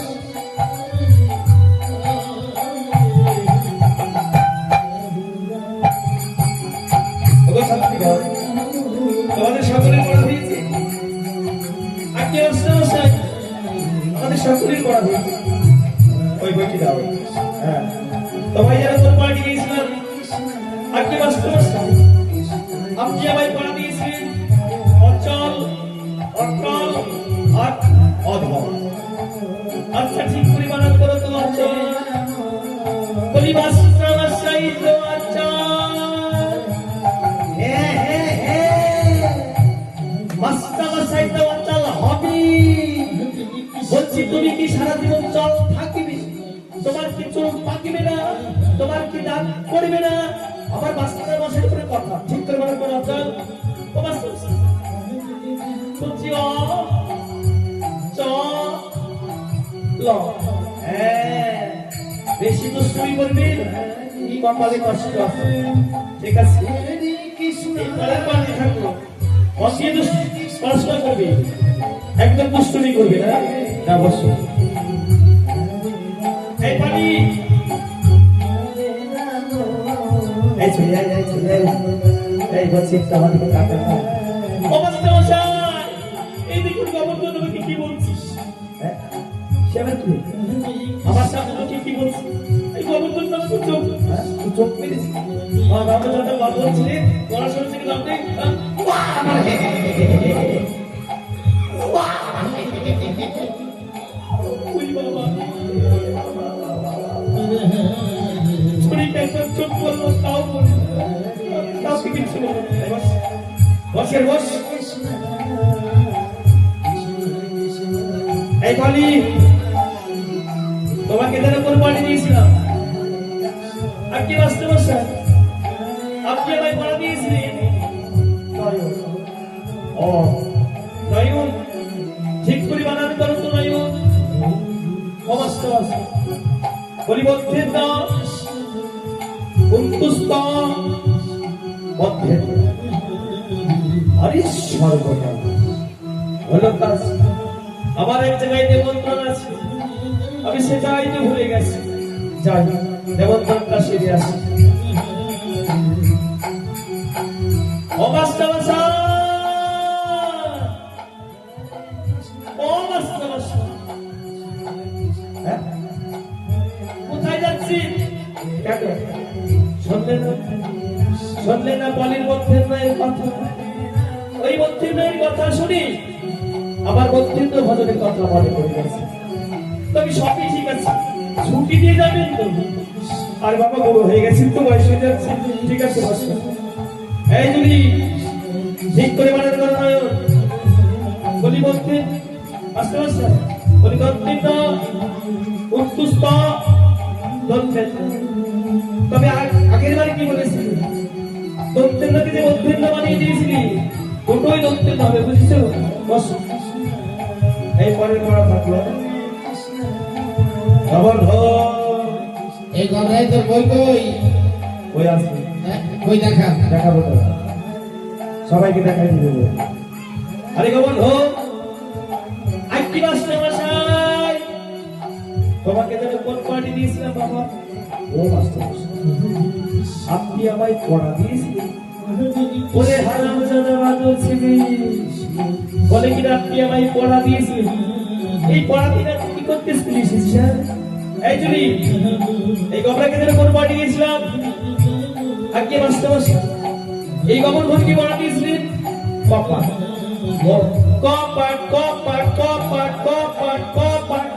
তোমাদের সকলের পড়া দিয়েছি, আর কি অবস্থা? আমাদের সকলের পড়া দিয়েছি। ওই বইটি দাও। হ্যাঁ, তোমায় যারা তোর পার্টি গিয়েছিলাম, আর কি বাস্তব আপনি আমায় পড়া দিয়েছিলেন অচল, অটল আর অধম। আচ্ছা, ঠিক করে বানান করো তো। অচল বলি বাস্তবাশ্রয়ী তো অচল। বাস্তবাশ্রয়ী তো অচল হবে। বলছি, তুমি কি সারা জীবন চল থাকিবে? তোমার কি চোখ পাকিবে না? তোমার কি দাঁত পড়বে না? আমার বাস্তবের বসার করে কথা ঠিক করে মনে করো। অচল ও বাস্তব বলছি, অ চ ল। হ্যাঁ, বেশি তো শুরু করবি, কপালে কষ্ট আছে, ঠিক আছে? থাকলো বসিয়ে তো পড়াশোনা করবি, একদম দুষ্টুমি করবি না। না বসো, এই পানি, এই চলে আয়, এই চলে আয়, এই বলছি তোমার দিকে টাকা দাও। অবস্থা মশাই, এই দেখুন গোবর্ধন তোমাকে কি বলছিস? হ্যাঁ, সে আবার কি? আমার সামনে তোকে কি বলছিস? এই গোবর্ধন তোমাকে চোখ, চোখ মেরেছি। আমার বাবা যখন বাবা বলছিলেন পড়াশোনা থেকে দাম নেই। চোখ বললো তাও বলি, তাও কি কিছু বসের বস। এই বলি, তোমাকে যেন কোন পানি দিয়েছিলাম, আর কি বাস্তব স্যার আপনি আমায় পড়া দিয়েছিলেন? ও নয়ন, ঠিক করে বানান করো তো নয়ন। অবস্থা বলি বদ্ধের দাম কুন্তুস্ত বদ্ধের। আরে সর্বদা হলো কাজ। আমার এক জায়গায় নিমন্ত্রণ আছে, আমি সেটাই তো ভুলে গেছি। যাই, নিমন্ত্রণটা সেরে আসি। অবস্থা কোথায় যাচ্ছি? শুনলে না বলির বদ্ধের মায়ের কথা? ওই বদ্ধের মায়ের কথা শুনি আমার বদ্ধেন্দ্র ভজনের কথা মনে পড়ে গেছে। তবে সবই ঠিক আছে, ছুটি দিয়ে যাবেন তো? আর বাবা বড় হয়ে গেছেন তো, বয়স হয়ে যাচ্ছে, ঠিক আছে বসো। এই যদি ঠিক করে বানানো করো নয়ন, বলি বদ্ধে আস্তে আস্তে বলি দত্তিন্দ্র উৎকুষ্ট দত্তেন। তবে আগের বারে কি বলেছিলি? দত্তেন্দ্রকে যে বদ্ধেন্দ্র বানিয়ে দিয়েছিলি, দুটোই দত্তেন্দ্র হবে, বুঝেছো? বস, এই পরের পড়া থাকলো। খবর এই কথাই তো বই কই বই আসবে, কই দেখা দেখাবো তো, সবাইকে দেখাই দিবে। আরে গোবর্ধ, আজ কি বাসনা মশাই, তোমাকে যেন কোন পার্টি দিয়েছিলাম বাবা। ও মাস্টার, আপনি আমায় পড়া দিয়েছিলেন? ওরে হারামজাদা বাদল ছেলে, বলে কিনা আপনি আমায় পড়া দিয়েছিলেন? এই পড়া দিনা কি করতেছিলিস? এই জন্য এই গবরাকে যেন কোন পড়া দিয়েছিলাম? আগে মাস্টার মশাই, এই গবর ভোর কি পড়া দিয়েছিলেন? কপাট কপাট কপাট কপাট কপাট কপাট।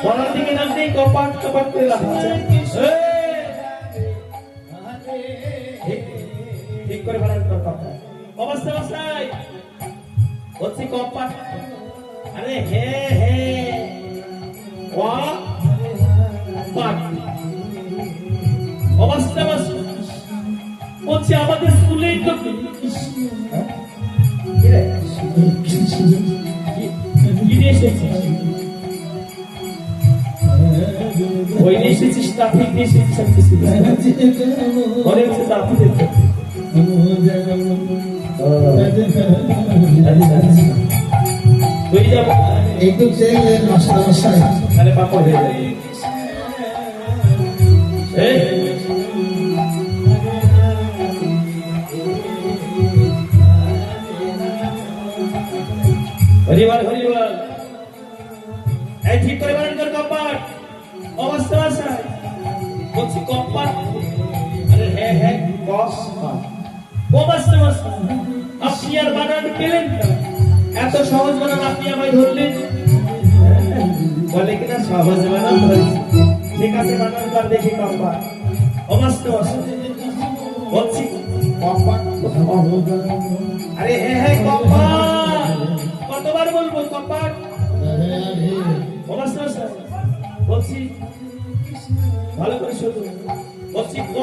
পড়ার দিকে নাম নেই, কপাট কপাট করে রাখছে। ঠিক করে বানান কর কপাট। অবস্থা অবস্থায় বলছি কপাট। আরে হে হে কপাট। অবস্থা অবস্থা বলছি আমাদের স্কুলেই তো ওই নিয়ে এসেছিস, ট্রাফিক নিয়ে এসেছিস, ঘরে হচ্ছে ট্রাফিক। তুই যাবো একটু চেয়ে মাস্টার মশাই, তাহলে পাপড় হয়ে যাবে। হরিবল হরিবল। এই ঠিক করে বানান কর কপাট। অবস্থা অবস্থায় বলছি কপাট। আরে হ্যাঁ হ্যাঁ কপাট। অবস্থা অবস্থায় আপনি আর বানান পেলেন না? এত সহজ বানান আপনি আমায় ধরলেন? বলে কিনা সহজ বানান ধরেছি। ঠিক আছে বানান কর দেখি কপাট। অবস্থা অবস্থায় বলছি কপাট। আরে হ্যাঁ হ্যাঁ কপাট। কতবার বলবো কপাট? অবস্থা অবস্থায় বলছি ভালো করে শুনুন। বলছি ক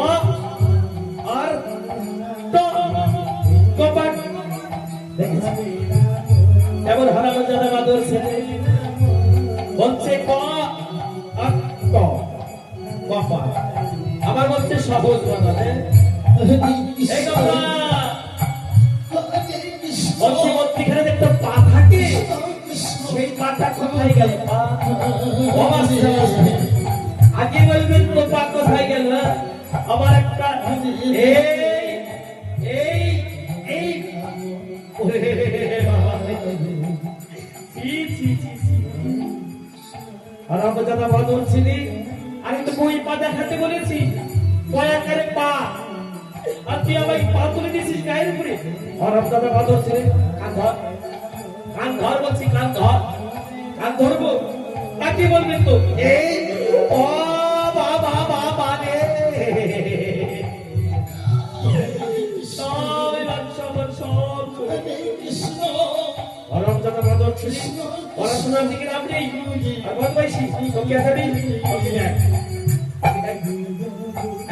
আর ট কপাট। এবার হারামজাদা বাদল ছেলে বলছে ক আর ট কপাট। আবার বলছে সহজ বানাতে। এই কথা বলছি মধ্যখানে একটা পা থাকে, সেই পাটা কোথায় গেল? আগে বলবেন তো পা কোথায় গেল? আমার একটা হারামজাদা বাদল ছিলি। আমি তো বই পা দেখাতে বলেছি, কয়াকারে পা, আর তুই আমায় পা তুলে দিয়েছিস গায়ের উপরে। হারামজাদা বাদল ছিলি। কান ধর, কান ধর বলছি, কান ধর। কান ধরবো তাকে বলবেন তো এই ও বাবা বাবা রে। সব বাচ্চা সব হারামজাদা বাদল ছিলি। পড়াশোনার দিকে নাম নেই, আর বদমাইশি তোকে আসাবি তোকে নেয়।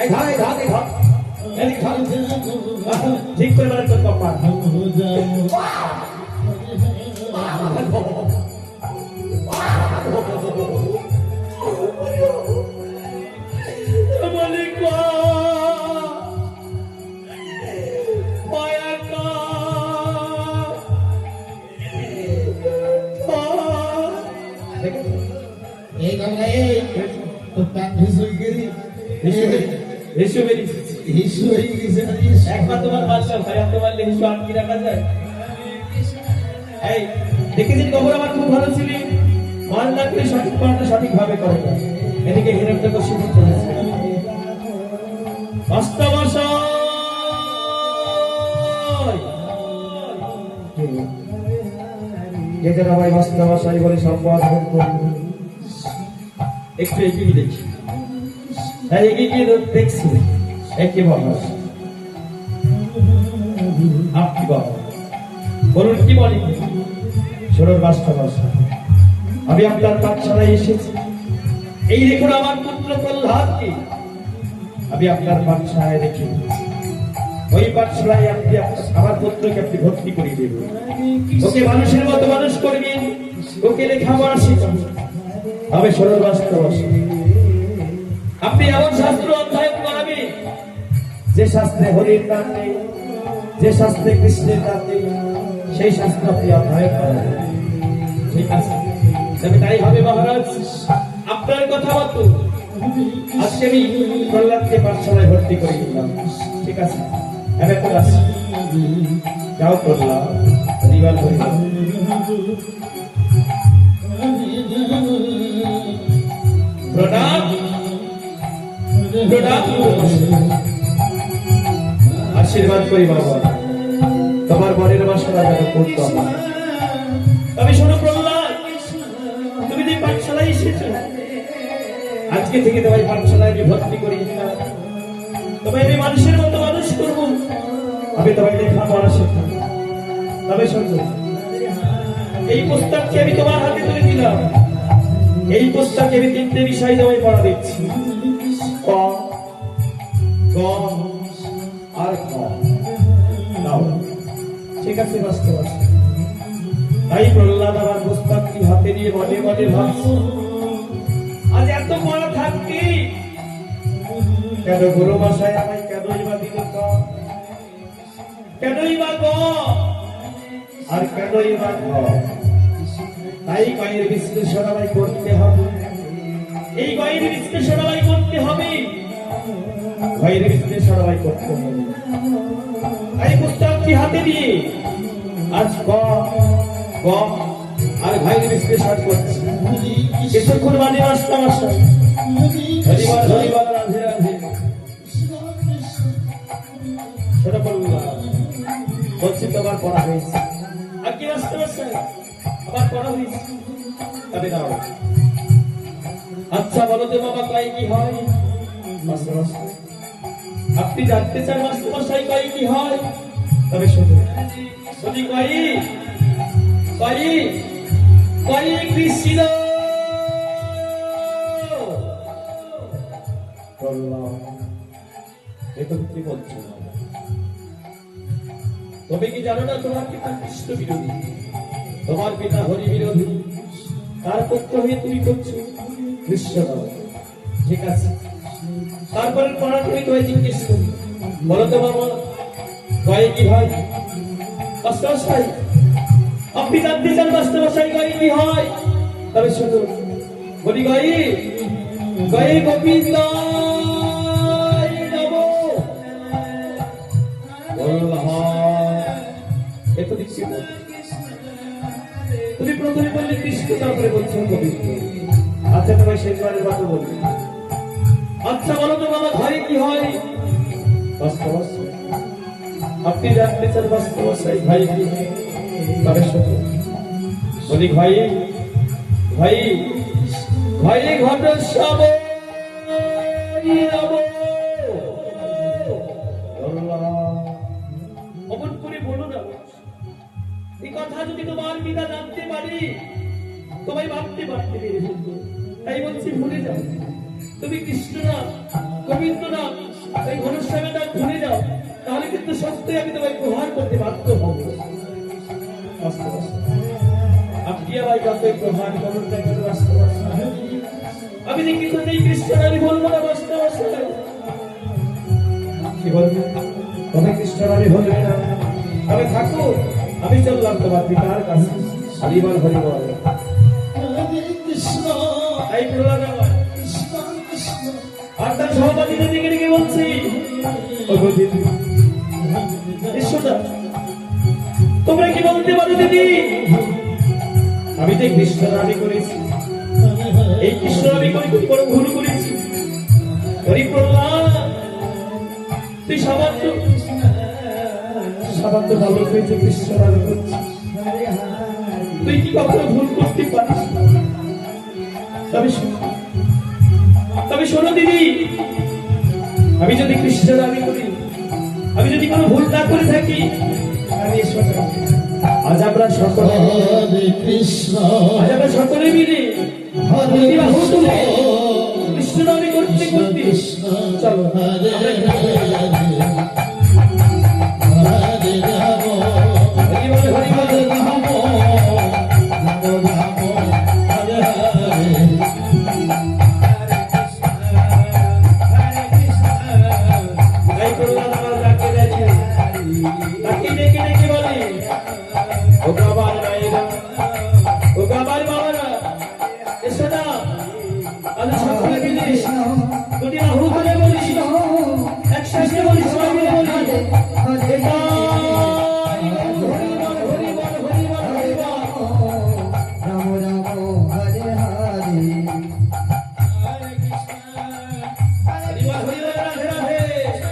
এই ধর এই ধর এই ধর এই ধর। ঠিক করে বলেন তোর কপাট। এই গঙ্গায় তো প্যান হিসু গেলি হিসু বেরিয়েছে। হিসু হয়ে গেছে। একবার তোমার বাচ্চা ভাইয়া তোমার হিসু আটকে রাখা যায়? এই দেখেছি খবর আমার খুব ভালো ছিলি, মান না করে সঠিক পড়াটা সঠিক ভাবে করে না। এদিকে হিরণ্যকশিপু করেছে। যেটা ভাই মাস্টারমশাই বলে সম্পদ একটু এগিয়ে দেখি। হ্যাঁ এগিয়ে গিয়ে দেখছি একই বাবা। আপনি বাবা বলুন কি বলি? ষোলোর মাস্টারমশাই, আমি আপনার পাঠশালায় এসেছি। এই দেখুন আমার পুত্র প্রহ্লাদকে আমি আপনার পাঠশালায় রেখে ওই পাঠশালায় আপনি আমার পুত্রকে আপনি ভর্তি করে দেবেন। ওকে মানুষের মতো মানুষ করবেন, ওকে লেখাপড়া শিখাবেন। আমি ষোলোর মাস্টারমশাই, আপনি এমন শাস্ত্র অধ্যয়ন করাবেন যে শাস্ত্রে হরির নাম নেই, যে শাস্ত্রে কৃষ্ণের নাম নেই, সেই শাস্ত্র আপনি অধ্যয়ন করাবেন। ঠিক আছে? তবে তাই হবে মহারাজ, আপনার কথা মতো আজকে আমি প্রহ্লাদকে পাঠশালায় ভর্তি করে দিলাম। ঠিক আছে, আমি এখন আসি। যাও প্রহ্লাদ, পরিবার পরিবার। প্রণাম প্রণাম, আশীর্বাদ করি বাবা, তোমার মনের বাসনা যেন পূর্ণ হয়। তবে শোনো প্রহ্লাদ, তুমি যে পাঠশালায় এসেছো, আজকে থেকে তোমায় পাঠশালায় আমি ভর্তি করি না। তোমায় আমি মানুষের মতো মানুষ করবো, আমি তোমায় লেখা পড়া শেখাবো। তবে শোনো, এই প্রস্তাবটি আমি তোমার হাতে তুলে দিলাম। এই প্রস্তাবকে আমি 3টে বিষয় তোমায় পড়া দিচ্ছি, ক, গ আর খ। নাও, ঠিক আছে? বাস্তব আছে। তাই প্রহ্লাদ আমার প্রস্তাবটি হাতে নিয়ে মনে মনে ভাবছি, আজ এত পড়া থাকতে কেন গুরু মশাই আমায় কেনই বা দিল ক, কেনই বা গ, আর কেনই বা ঘ? তাই কয়ের বিশ্লেষণ আমায় করতে হবে। এই কয়ের বিশ্লেষণ আমায় করতে হবে, কয়ের বিশ্লেষণ আমায় করতে হবে। তাই পুস্তকটি হাতে দিয়ে আজ ক, গ আর ভাইয়ের বিশ্লেষণ করছি। কিছুক্ষণ মানে আসতাম আসাম। হরিবার হরিবার, রাধে রাধে। ছোট প্রহ্লাদ বলছি, তোমার পড়া হয়েছে। আর কি আসতে পারছে? আবার পড়া হয়েছে। তবে দাও, আচ্ছা বলো তো বাবা, কয় কি হয়? আপনি জানতে চান মাস্টারমশাই কয় কি হয়? তবে শুধু যদি কয় কয় কয় কৃষ্ণ। কি বলছো? তবে কি জানো না, তোমার পিতা কৃষ্ণ বিরোধী, তোমার পিতা হরি বিরোধী। তার পক্ষ হয়ে তুমি করছো কৃষ্ণ। ঠিক আছে, তারপরে পড়া তুমি তোমায় জিজ্ঞেস করি, বলো তো বাবা, কয় কি হয়? মাস্টারমশাই, আপনি জানতে চান মাস্টারমশাই কয় কি হয়? তবে শুধু বলি, গয়ে গয়ে গোবিন্দ তুমি প্রথমে বললে কৃষ্ণ, তারপরে বলছো গোবিন্দ। আচ্ছা, তোমায় শেষবারের কথা বলবে। আচ্ছা বলো তো বাবা, ঘরে কি হয়? আপনি জানতে চান মাস্টারমশাই ভাই কি হয়? তবে শুধু বলি, ভাই ভাই ভাই ঘট সব অমন করে বলো না। এই কথা যদি তোমার পিতা জানতে পারি, তোমায় ভাবতে পারতে পেরে ফেলতো। তাই বলছি, ভুলে যাও। তুমি কৃষ্ণ না, গোবিন্দ না, এই ঘনশ্যামে না ভুলে যাও। তাহলে কিন্তু সত্যি আমি তোমায় প্রহার করতে বাধ্য হব। আপনি আমায় যতই প্রহার করুন না কেন, আমি যে কিছু নেই কৃষ্ণ, আমি বলবো না মাস্টারমশাই। কি বলবো? তবে কৃষ্ণ আমি বলবে না। তবে থাকো, আমি চললাম তোমার পিতার কাছে। হরিবল হরিবল। তাই প্রহ্লাদ আর তার সহপাঠীদের দিকে দিকে বলছি, তোমরা কি বলতে পারো দিদি? আমি যে কৃষ্ণ দাবি করেছি, এই কৃষ্ণ দাবি করে খুব বড় ভুল করেছি। হরি প্রহ্লাদ, তুই সামান্য সামান্য ভালো হয়েছে কৃষ্ণ দাবি করছিস, তুই কি কখনো ভুল করতে পারিস? তবে শোনো দিদি, আমি যদি কৃষ্ণ দাবি করি, আমি যদি কোনো ভুল না করে থাকি, আজ আমরা সকলে মিলে কৃষ্ণ দাবি করতে করতে চলো আলো